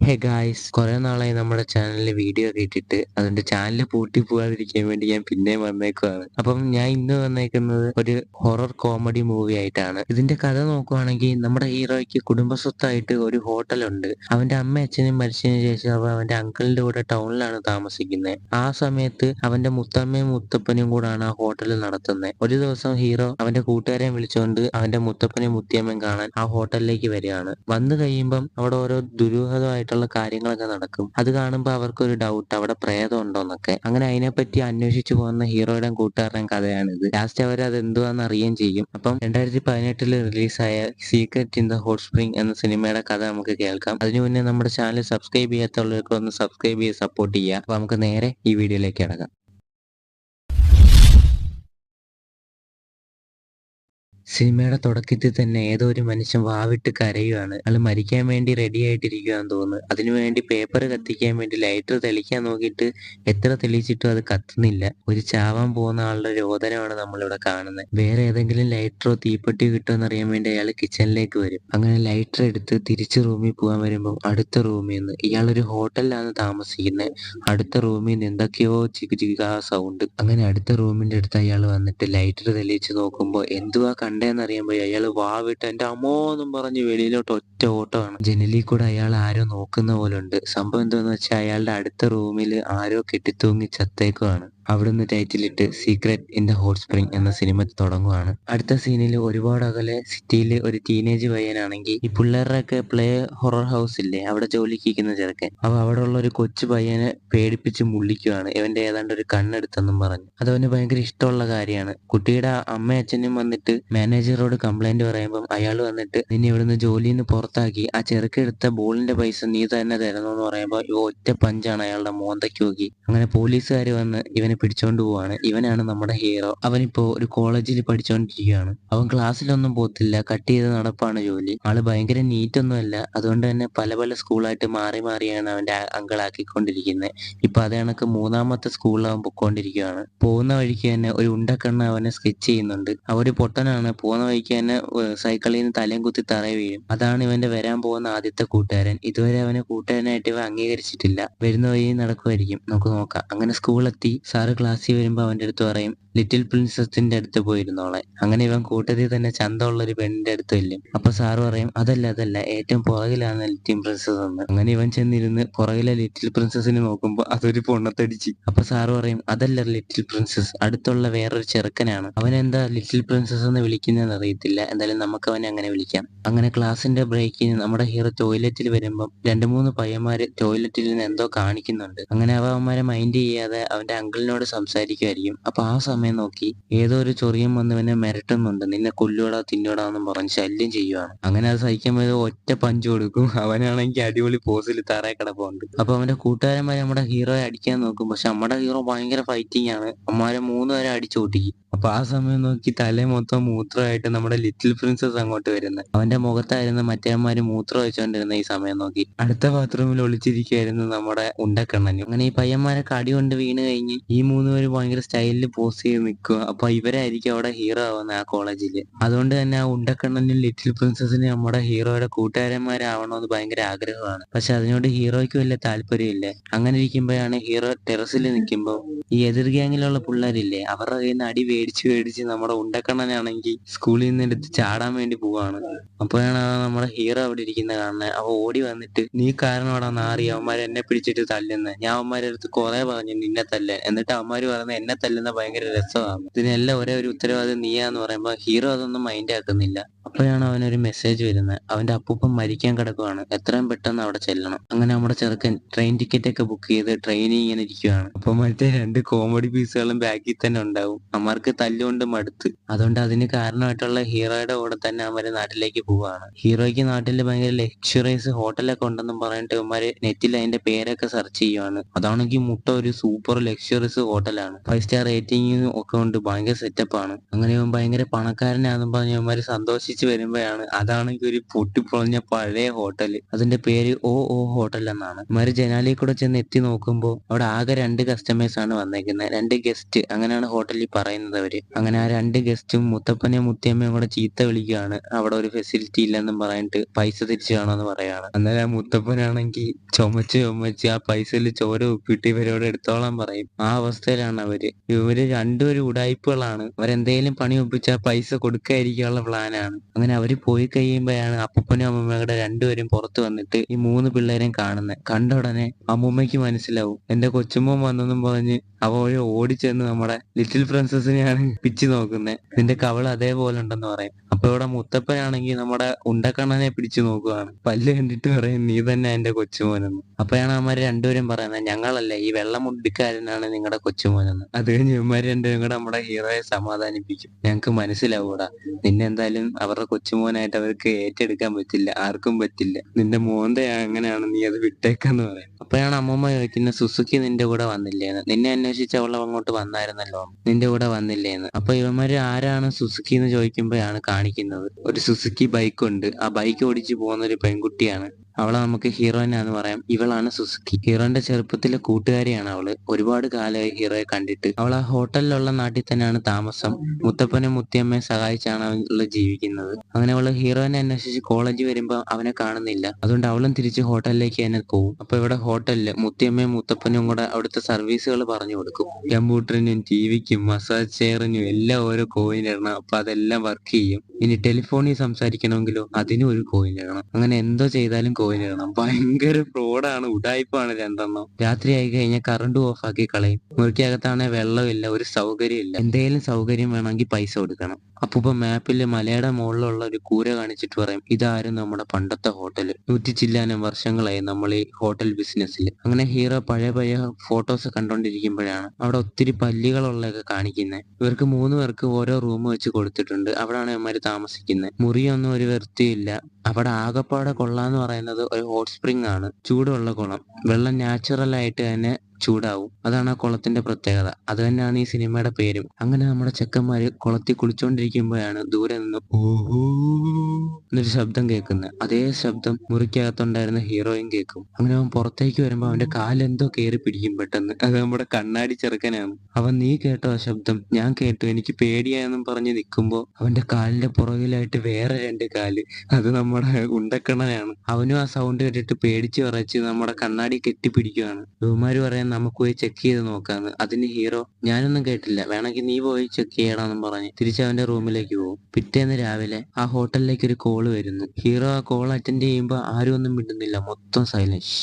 Hey guys, കുറെ നാളായി നമ്മുടെ ചാനലിൽ വീഡിയോ കേട്ടിട്ട് അതുകൊണ്ട് ചാനൽ പൂട്ടി പോകാതിരിക്കാൻ വേണ്ടി ഞാൻ പിന്നെയും വന്നേക്കുവാണ്. അപ്പം ഞാൻ ഇന്ന് വന്നേക്കുന്നത് ഒരു ഹൊറർ കോമഡി മൂവി ആയിട്ടാണ്. ഇതിന്റെ കഥ നോക്കുവാണെങ്കിൽ നമ്മുടെ ഹീറോയ്ക്ക് കുടുംബസ്വത്തായിട്ട് ഒരു ഹോട്ടലുണ്ട്. അവന്റെ അമ്മ അച്ഛനും മരിച്ചതിന് ശേഷം അവൻ അവന്റെ അങ്കിളിന്റെ കൂടെ ടൗണിലാണ് താമസിക്കുന്നത്. ആ സമയത്ത് അവന്റെ മുത്തമ്മയും മുത്തപ്പനും കൂടാണ് ആ ഹോട്ടൽ നടത്തുന്നത്. ഒരു ദിവസം ഹീറോ അവന്റെ കൂട്ടുകാരെ വിളിച്ചുകൊണ്ട് അവന്റെ മുത്തപ്പനും മുത്തിയമ്മയും കാണാൻ ആ ഹോട്ടലിലേക്ക് വരികയാണ്. വന്നു കഴിയുമ്പം അവിടെ ഓരോ ദുരൂഹമായിട്ടുള്ള കാര്യങ്ങളൊക്കെ നടക്കും. അത് കാണുമ്പോൾ അവർക്കൊരു ഡൗട്ട്, അവിടെ പ്രേതം ഉണ്ടോന്നൊക്കെ. അങ്ങനെ അതിനെപ്പറ്റി അന്വേഷിച്ചു പോകുന്ന ഹീറോയുടെയും കൂട്ടുകാരുടെയും കഥയാണിത്. ലാസ്റ്റ് അവർ അത് എന്തുവാന്ന് അറിയുകയും ചെയ്യും. അപ്പം 2018 റിലീസായ secret in the hot spring എന്ന സിനിമയുടെ കഥ നമുക്ക് കേൾക്കാം. അതിനു മുന്നേ നമ്മുടെ ചാനൽ സബ്സ്ക്രൈബ് ചെയ്യാത്തുള്ളവർക്ക് ഒന്ന് സബ്സ്ക്രൈബ് ചെയ്ത് സപ്പോർട്ട് ചെയ്യുക. അപ്പൊ നമുക്ക് നേരെ ഈ വീഡിയോയിലേക്ക് കിടക്കാം. സിനിമയുടെ തുടക്കത്തിൽ തന്നെ ഏതോ ഒരു മനുഷ്യൻ വാവിട്ട് കരയുവാണ്. അയാൾ മരിക്കാൻ വേണ്ടി റെഡി ആയിട്ടിരിക്കുകയാണെന്ന് തോന്നുന്നു. അതിനുവേണ്ടി പേപ്പർ കത്തിക്കാൻ വേണ്ടി ലൈറ്റർ തെളിക്കാൻ നോക്കിയിട്ട് എത്ര തെളിയിച്ചിട്ടും അത് കത്തുന്നില്ല. ഒരു ചാവാൻ പോകുന്ന ആളുടെ രോദനമാണ് നമ്മളിവിടെ കാണുന്നത്. വേറെ ഏതെങ്കിലും ലൈറ്ററോ തീപ്പെട്ടിയോ കിട്ടുമെന്ന് അറിയാൻ വേണ്ടി അയാൾ കിച്ചണിലേക്ക് വരും. അങ്ങനെ ലൈറ്റർ എടുത്ത് തിരിച്ച് റൂമിൽ പോകാൻ വരുമ്പോൾ അടുത്ത റൂമിൽ നിന്ന്, ഇയാളൊരു ഹോട്ടലിലാണ് താമസിക്കുന്നത്, അടുത്ത റൂമിൽ നിന്ന് എന്തൊക്കെയോ ചിക്ക് ചിക്ക് സൗണ്ട്. അങ്ങനെ അടുത്ത റൂമിന്റെ അടുത്ത് അയാൾ വന്നിട്ട് ലൈറ്റർ തെളിയിച്ച് നോക്കുമ്പോൾ എന്തുവാ കണ്ടേന്നറിയാൻ പോയി അയാൾ വാവിട്ട് എന്റെ അമ്മോ എന്നും പറഞ്ഞ് വെളിയിലോട്ട് ഒറ്റ ഓട്ടമാണ്. ജനലിൽ കൂടെ അയാൾ ആരോ നോക്കുന്ന പോലെ ഉണ്ട്. സംഭവം എന്താന്ന് വെച്ചാൽ അയാളുടെ അടുത്ത റൂമിൽ ആരോ കെട്ടിത്തൂങ്ങി ചത്തേക്കുവാണ്. അവിടുന്ന് ടൈറ്റിലിട്ട് secret in the hot spring എന്ന സിനിമ തുടങ്ങുവാണ്. അടുത്ത സീനിൽ ഒരുപാട് അകലെ സിറ്റിയിൽ ഒരു ടീനേജ് പയ്യനാണെങ്കിൽ ഈ പിള്ളേരുടെയൊക്കെ പ്ലേ ഹൊറർ ഹൗസ് ഇല്ലേ, അവിടെ ജോലിക്കിരിക്കുന്ന ചെറുക്കൻ, അവിടെ ഉള്ള ഒരു കൊച്ചു പയ്യനെ പേടിപ്പിച്ച് മുള്ളിക്കുവാണ്. ഇവന്റെ ഏതാണ്ട് ഒരു കണ്ണെടുത്തെന്നും പറഞ്ഞു. അത് അവന് ഭയങ്കര ഇഷ്ടമുള്ള കാര്യമാണ്. കുട്ടിയുടെ അമ്മയും അച്ഛനും വന്നിട്ട് മാനേജറോട് കംപ്ലൈന്റ് പറയുമ്പം അയാൾ വന്നിട്ട് നിന്നെ ഇവിടുന്ന് ജോലിയിൽ നിന്ന് പുറത്താക്കി, ആ ചെറുക്കെടുത്ത ബോളിന്റെ പൈസ നീ തന്നെ തരണമെന്ന് പറയുമ്പോൾ ഇവ ഒറ്റ പഞ്ചാണ് അയാളുടെ മോന്തയ്ക്ക് നോക്കി. അങ്ങനെ പോലീസുകാർ വന്ന് ഇവനെ പിടിച്ചോണ്ട് പോവാണ്. ഇവനാണ് നമ്മുടെ ഹീറോ. അവനിപ്പോ ഒരു കോളേജിൽ പഠിച്ചോണ്ടിരിക്കുകയാണ്. അവൻ ക്ലാസ്സിലൊന്നും പോത്തില്ല, കട്ട് ചെയ്ത് നടപ്പാണ് ജോലി. ആള് ഭയങ്കര നീറ്റ് ഒന്നുമല്ല. അതുകൊണ്ട് തന്നെ പല പല സ്കൂളായിട്ട് മാറി മാറിയാണ് അവന്റെ അങ്കിളാക്കിക്കൊണ്ടിരിക്കുന്നത്. ഇപ്പൊ അതേ കണക്ക് മൂന്നാമത്തെ സ്കൂളിൽ അവൻ പൊക്കോണ്ടിരിക്കുകയാണ്. പോകുന്ന വഴിക്ക് തന്നെ ഒരു ഉണ്ടക്കണ്ണ് അവനെ സ്കെച്ച് ചെയ്യുന്നുണ്ട്. അവര് പൊട്ടനാണ്. പോകുന്ന വഴിക്ക് തന്നെ സൈക്കിളിൽ നിന്ന് തലയും കുത്തി തറയിൽ വീഴും. അതാണ് ഇവന്റെ വരാൻ പോകുന്ന ആദ്യത്തെ കൂട്ടുകാരൻ. ഇതുവരെ അവനെ കൂട്ടുകാരനായിട്ട് ഇവ അംഗീകരിച്ചിട്ടില്ല. വരുന്ന വഴി നടക്കുമായിരിക്കും, നമുക്ക് നോക്കാം. അങ്ങനെ സ്കൂളെത്തി സാറ് ക്ലാസ്സിൽ വരുമ്പോൾ അവന്റെ അടുത്ത് പറയും ലിറ്റിൽ പ്രിൻസസിന്റെ അടുത്ത് പോയിരുന്നോളെ. അങ്ങനെ ഇവൻ കൂട്ടത്തിൽ തന്നെ ചന്തമുള്ള ഒരു പെണ്ണിന്റെ അടുത്ത് ഇല്ലും. അപ്പൊ സാറ് പറയും അതല്ല ഏറ്റവും പുറകിലാണ് ലിറ്റിൽ പ്രിൻസസ് എന്ന്. അങ്ങനെ ഇവൻ ചെന്നിരുന്ന് പുറകിലെ ലിറ്റിൽ പ്രിൻസസിനെ നോക്കുമ്പോൾ അതൊരു പൊണ്ണത്തടിച്ച്. അപ്പൊ സാറ് പറയും അതല്ല ലിറ്റിൽ പ്രിൻസസ്, അടുത്തുള്ള വേറൊരു ചെറുക്കനാണ്. അവനെന്താ ലിറ്റിൽ പ്രിൻസസ് എന്ന് വിളിക്കുന്നതെന്ന് അറിയത്തില്ല, എന്തായാലും നമുക്ക് അവനെ അങ്ങനെ വിളിക്കാം. അങ്ങനെ ക്ലാസിന്റെ ബ്രേക്കിന് നമ്മുടെ ഹീറോ ടോയ്ലറ്റിൽ വരുമ്പോൾ 2-3 പയ്യന്മാര് ടോയ്ലറ്റിൽ നിന്ന് എന്തോ കാണിക്കുന്നുണ്ട്. അങ്ങനെ അവന്മാരെ മൈൻഡ് ചെയ്യാതെ അവന്റെ അങ്കിളിനോട് സംസാരിക്കുമായിരിക്കും. അപ്പൊ ആ സമയം നോക്കി ഏതോ ഒരു ചൊറിയൻ വന്നവനെ മിരട്ടുന്നുണ്ട്, നിന്നെ കൊല്ലൂടാ തിന്നൂടാന്നും പറഞ്ഞ് ശല്യം ചെയ്യുവാണ്. അങ്ങനെ അത് സഹിക്കാൻ പോയത് ഒറ്റ പഞ്ച് കൊടുക്കും. അവനാണെങ്കിൽ അടിപൊളി പോസിൽ തറയെ കിടപ്പുണ്ട്. അപ്പൊ അവന്റെ കൂട്ടുകാരന്മാരെ നമ്മുടെ ഹീറോയെ അടിക്കാൻ നോക്കും. പക്ഷെ നമ്മുടെ ഹീറോ ഭയങ്കര ഫൈറ്റിംഗ് ആണ്. അമ്മമാരെ 3 പേരെ അടിച്ചു പൊട്ടിക്കും. അപ്പൊ ആ സമയം നോക്കി തലേ മൊത്തം മൂത്രമായിട്ട് നമ്മുടെ ലിറ്റിൽ പ്രിൻസസ് അങ്ങോട്ട് വരുന്നത്. അവന്റെ മുഖത്തായിരുന്നു മറ്റേമാര് മൂത്രം വെച്ചോണ്ടിരുന്ന. ഈ സമയം നോക്കി അടുത്ത ബാത്റൂമിൽ ഒളിച്ചിരിക്കുകയായിരുന്നു നമ്മുടെ ഉണ്ടക്കണ്ണനും. അങ്ങനെ ഈ പയ്യന്മാരൊക്കെ അടി കൊണ്ട് വീണ് കഴിഞ്ഞ് ഈ 3 പേര് ഭയങ്കര സ്റ്റൈലിൽ പോസ് ചെയ്ത് നിൽക്കുക. അപ്പൊ ഇവരായിരിക്കും അവിടെ ഹീറോ ആവുന്നത് ആ കോളേജില്. അതുകൊണ്ട് തന്നെ ആ ഉണ്ടക്കണ്ണനും ലിറ്റിൽ പ്രിൻസസിനും നമ്മുടെ ഹീറോയുടെ കൂട്ടുകാരന്മാരാവണമെന്ന് ഭയങ്കര ആഗ്രഹമാണ്. പക്ഷെ അതിനോട് ഹീറോയ്ക്ക് വലിയ താല്പര്യമില്ല. അങ്ങനെ ഇരിക്കുമ്പോഴാണ് ഹീറോ ടെറസിൽ നിൽക്കുമ്പോൾ ഈ എതിർ ഗ്യാങ്ങിലുള്ള പിള്ളേരില്ലേ, അവരുടെ കയ്യിൽ നിന്ന് അടി മേടിച്ച് നമ്മുടെ ഉണ്ടക്കണ്ണനാണെങ്കിൽ സ്കൂളിൽ നിന്ന് എടുത്ത് ചാടാൻ വേണ്ടി പോവാണ്. അപ്പോഴാണ് നമ്മുടെ ഹീറോ അവിടെ ഇരിക്കുന്നത് കാണുന്നത്. അവ ഓടി വന്നിട്ട് നീ കാരണം അവിടെ നാറി അവന്മാരെ എന്നെ പിടിച്ചിട്ട് തല്ലുന്നത്, ഞാൻ അവന്മാരെ അടുത്ത് കുറെ പറഞ്ഞു നിന്നെ തല്ലാൻ, എന്നിട്ട് അവന്മാര് പറയുന്നത് എന്നെ തല്ലുന്ന ഭയങ്കര രസമാണ്, ഇതിനെല്ലാം ഒരേ ഒരു ഉത്തരവാദിത്വം നീയാന്ന് പറയുമ്പോൾ ഹീറോ അതൊന്നും മൈൻഡ് ആക്കുന്നില്ല. അപ്പോഴാണ് അവനൊരു മെസ്സേജ് വരുന്നത്, അവന്റെ അപ്പൂപ്പൻ മരിക്കാൻ കിടക്കുവാണ്, എത്രയും പെട്ടെന്ന് അവിടെ ചെല്ലണം. അങ്ങനെ നമ്മുടെ ചെറുക്കൻ ട്രെയിൻ ടിക്കറ്റ് ഒക്കെ ബുക്ക് ചെയ്ത് ട്രെയിനിൽ ഇങ്ങനെ ഇരിക്കുകയാണ്. അപ്പൊ മറ്റേ 2 കോമഡി പീസുകളും ബാക്കിൽ തന്നെ ഉണ്ടാവും. അമ്മമാർക്ക് തല്ലുകൊണ്ട് മടുത്ത്. അതുകൊണ്ട് അതിന് കാരണമായിട്ടുള്ള ഹീറോയുടെ കൂടെ തന്നെ അവര് നാട്ടിലേക്ക് പോവുകയാണ്. ഹീറോയ്ക്ക് നാട്ടിൽ ഭയങ്കര ലക്ഷറീസ് ഹോട്ടലൊക്കെ ഉണ്ടെന്നും പറഞ്ഞിട്ട് ഇവന്മാര് നെറ്റിൽ അതിന്റെ പേരൊക്കെ സെർച്ച് ചെയ്യുവാണ്. അതാണെങ്കിൽ മുട്ട ഒരു സൂപ്പർ ലക്ഷറീസ് ഹോട്ടലാണ്. 5 സ്റ്റാർ റേറ്റിംഗ് ബിൽഡിങ്ങും ഒക്കെ കൊണ്ട് ഭയങ്കര സെറ്റപ്പാണ്. അങ്ങനെ ഇവൻ ഭയങ്കര പണക്കാരനാണെന്നും പറഞ്ഞ് ഇവന്മാര് സന്തോഷിച്ച് വരുമ്പോഴാണ് അതാണെങ്കിൽ ഒരു പൊട്ടിപ്പൊളഞ്ഞ പഴയ ഹോട്ടല്. അതിന്റെ പേര് ഓ ഹോട്ടൽ എന്നാണ്. ഇവന്മാര് ജനാലയിൽ കൂടെ ചെന്ന് എത്തി നോക്കുമ്പോൾ അവിടെ ആകെ 2 കസ്റ്റമേഴ്സ് ആണ് വന്നേക്കുന്നത്, 2 ഗസ്റ്റ്. അങ്ങനെയാണ് ഹോട്ടലിൽ പറയുന്നത് അവര്. അങ്ങനെ ആ 2 ഗസ്റ്റും മുത്തപ്പനെയും മുത്തിയമ്മയും കൂടെ ചീത്ത വിളിക്കുകയാണ്, അവിടെ ഒരു ഫെസിലിറ്റി ഇല്ലെന്നും പറഞ്ഞിട്ട് പൈസ തിരിച്ചു കാണുമെന്ന് പറയാണ്. അന്നേരം ആ മുത്തപ്പനാണെങ്കിൽ ചുമച്ച് ചുമച്ച് ആ പൈസയിൽ ചോര ഉപ്പിട്ട് ഇവരോട് എടുത്തോളാൻ പറയും. ആ അവസ്ഥയിലാണ് അവര്. ഇവര് രണ്ടുപേരും ഉടായിപ്പുകളാണ്. അവരെന്തേലും പണി ഒപ്പിച്ച് ആ പൈസ കൊടുക്കാതിരിക്കാനുള്ള പ്ലാനാണ്. അങ്ങനെ അവര് പോയി കഴിയുമ്പോഴാണ് അപ്പൂപ്പനും അമ്മൂമ്മയും കൂടെ രണ്ടുപേരും പുറത്ത് വന്നിട്ട് ഈ 3 പിള്ളേരെയും കാണുന്നത്. കണ്ട ഉടനെ അമ്മൂമ്മയ്ക്ക് മനസ്സിലാവും എന്റെ കൊച്ചുമോൻ വന്നെന്നും പറഞ്ഞ് അവ ഓടിച്ചെന്ന് നമ്മുടെ ലിറ്റിൽ പ്രിൻസസിനെയാണ് പിച്ച് നോക്കുന്നത്. നിന്റെ കവള് അതേപോലെ ഉണ്ടെന്ന് പറയും. അപ്പൊ ഇവിടെ മുത്തപ്പനാണെങ്കിൽ നമ്മുടെ ഉണ്ടക്കണ്ണനെ പിടിച്ചു നോക്കുവാണ്. പല്ല് കണ്ടിട്ട് പറയും നീ തന്നെ എന്റെ കൊച്ചുമോനെന്ന്. അപ്പോഴാണ് അവന്മാര് രണ്ടുപേരും പറയുന്നത് ഞങ്ങളല്ല, ഈ വെള്ളമുണ്ടിക്കാരനാണ് നിങ്ങളുടെ കൊച്ചുമോനെന്ന്. അത് കഴിഞ്ഞ് ഇവന്മാര് രണ്ടുപേരും കൂടെ നമ്മുടെ ഹീറോയെ സമാധാനിപ്പിക്കും. ഞങ്ങക്ക് മനസ്സിലാവൂടാ, നിന്നെ എന്തായാലും അവരുടെ കൊച്ചുമോനായിട്ട് അവർക്ക് ഏറ്റെടുക്കാൻ പറ്റില്ല, ആർക്കും പറ്റില്ല. നിന്റെ മോന്തെ അങ്ങനെയാണ്, നീ അത് വിട്ടേക്കെന്ന് പറയും. അപ്പോഴാണ് അമ്മൂമ്മ ചോദിക്കുന്നത് സുസുക്കി നിന്റെ കൂടെ വന്നില്ലേന്ന്. നിന്നെ അന്വേഷിച്ച് അവൾ അങ്ങോട്ട് വന്നായിരുന്നല്ലോ, നിന്റെ കൂടെ വന്നില്ലേന്ന്. അപ്പൊ ഇവന്മാര് ആരാണ് സുസുക്കി എന്ന് ചോദിക്കുമ്പോഴാണ് കാണിക്കുന്നത് ഒരു സുസുക്കി ബൈക്ക് ഉണ്ട്. ആ ബൈക്ക് ഓടിച്ച് പോകുന്ന ഒരു പെൺകുട്ടിയാണ്. അവളെ നമുക്ക് ഹീറോയിനാന്ന് പറയാം. ഇവളാണ് സുസുക്കി. ഹീറോന്റെ ചെറുപ്പത്തിലെ കൂട്ടുകാരിയാണ് അവള്. ഒരുപാട് കാലമായി ഹീറോയെ കണ്ടിട്ട്. അവൾ ആ ഹോട്ടലിലുള്ള നാട്ടിൽ തന്നെയാണ് താമസം. മുത്തപ്പനും മുത്തിയമ്മയെ സഹായിച്ചാണ് അവള് ജീവിക്കുന്നത്. അങ്ങനെ അവള് ഹീറോയിനെ അന്വേഷിച്ച് കോളേജ് വരുമ്പോ അവനെ കാണുന്നില്ല. അതുകൊണ്ട് അവളും തിരിച്ച് ഹോട്ടലിലേക്ക് തന്നെ പോകും. അപ്പൊ ഇവിടെ ഹോട്ടലില് മുത്തിയമ്മയും മുത്തപ്പനും കൂടെ അവിടുത്തെ സർവീസുകൾ പറഞ്ഞു കൊടുക്കും. കമ്പ്യൂട്ടറിനും ടിവിക്കും മസാജ് ചെയറിനും എല്ലാം ഓരോ കോയിൻ ഇടണം. അപ്പൊ അതെല്ലാം വർക്ക് ചെയ്യും. ഇനി ടെലിഫോണിൽ സംസാരിക്കണമെങ്കിലോ അതിനും ഒരു കോയിൻ ഇടണം. അങ്ങനെ എന്തോ ചെയ്താലും കോയിൻ ഇടണം. ഭയങ്കര ഫ്രോഡാണ്, ഉടായിപ്പാണ് രണ്ടെണ്ണം. രാത്രി ആയി കഴിഞ്ഞാൽ കറണ്ട് ഓഫ് ആക്കി കളയും. മുറിക്കകത്താണെ വെള്ളമില്ല, ഒരു സൗകര്യം ഇല്ല. എന്തേലും സൗകര്യം വേണമെങ്കിൽ പൈസ കൊടുക്കണം. അപ്പൊ മാപ്പില് മലയുടെ മുകളിലുള്ള ഒരു കൂര കാണിച്ചിട്ട് പറയും ഇതാരും നമ്മുടെ പണ്ടത്തെ ഹോട്ടല്, 100 ചില്ലാനം വർഷങ്ങളായി നമ്മൾ ഈ ഹോട്ടൽ ബിസിനസ്സിൽ. അങ്ങനെ ഹീറോ പഴയ പഴയ ഫോട്ടോസ് കണ്ടോണ്ടിരിക്കുമ്പോഴാണ് അവിടെ ഒത്തിരി പല്ലികളുള്ളതൊക്കെ കാണിക്കുന്നത്. ഇവർക്ക് 3 പേർക്ക് ഓരോ റൂം വെച്ച് കൊടുത്തിട്ടുണ്ട്. അവിടാണ് ഇവന്മാര് താമസിക്കുന്നത്. മുറിയൊന്നും ഒരു വൃത്തിയില്ല. അവിടെ ആകപ്പാടെ കൊള്ളാന്ന് പറയുന്നത് ഒരു ഹോട്ട് സ്പ്രിംഗ് ആണ്, ചൂടുള്ള കുളം. വെള്ളം നാച്ചുറൽ ആയിട്ട് തന്നെ ചൂടാവും. അതാണ് ആ കുളത്തിന്റെ പ്രത്യേകത. അത് തന്നെയാണ് ഈ സിനിമയുടെ പേരും. അങ്ങനെ നമ്മുടെ ചെക്കന്മാര് കുളത്തിൽ കുളിച്ചോണ്ടിരിക്കുമ്പോഴാണ് ദൂരെ നിന്ന് ഓഹോ എന്നൊരു ശബ്ദം കേൾക്കുന്നത്. അതേ ശബ്ദം മുറിക്കകത്തുണ്ടായിരുന്ന ഹീറോയും കേൾക്കും. അങ്ങനെ അവൻ പുറത്തേക്ക് വരുമ്പോ അവന്റെ കാലെന്തോ കയറി പിടിക്കും പെട്ടെന്ന്. അത് നമ്മുടെ കണ്ണാടി ചെറുക്കനാണ്. അവൻ നീ കേട്ടോ ആ ശബ്ദം? ഞാൻ കേട്ടു, എനിക്ക് പേടിയായെന്നും പറഞ്ഞ് നിൽക്കുമ്പോ അവന്റെ കാലിന്റെ പുറകിലായിട്ട് വേറെ 2 കാല്. അത് നമ്മുടെ ഉണ്ടക്കണ്ണനാണ്. അവനും ആ സൗണ്ട് കേട്ടിട്ട് പേടിച്ച് വിറച്ച് നമ്മുടെ കണ്ണാടി കെട്ടിപ്പിടിക്കുകയാണ്. ഇവന്മാര് പറയാൻ നമുക്ക് പോയി ചെക്ക് ചെയ്ത് നോക്കാന്ന്. അതിന് ഹീറോ ഞാനൊന്നും കേട്ടില്ല, വേണമെങ്കിൽ നീ പോയി ചെക്ക് ചെയ്യണമെന്നും പറഞ്ഞ് തിരിച്ച് അവന്റെ റൂമിലേക്ക് പോകും. പിറ്റേന്ന് രാവിലെ ആ ഹോട്ടലിലേക്ക് ഒരു കോള് വരുന്നു. ഹീറോ ആ കോൾ അറ്റൻഡ് ചെയ്യുമ്പോ ആരും ഒന്നും മിണ്ടുന്നില്ല, മൊത്തം സൈലൻസ്.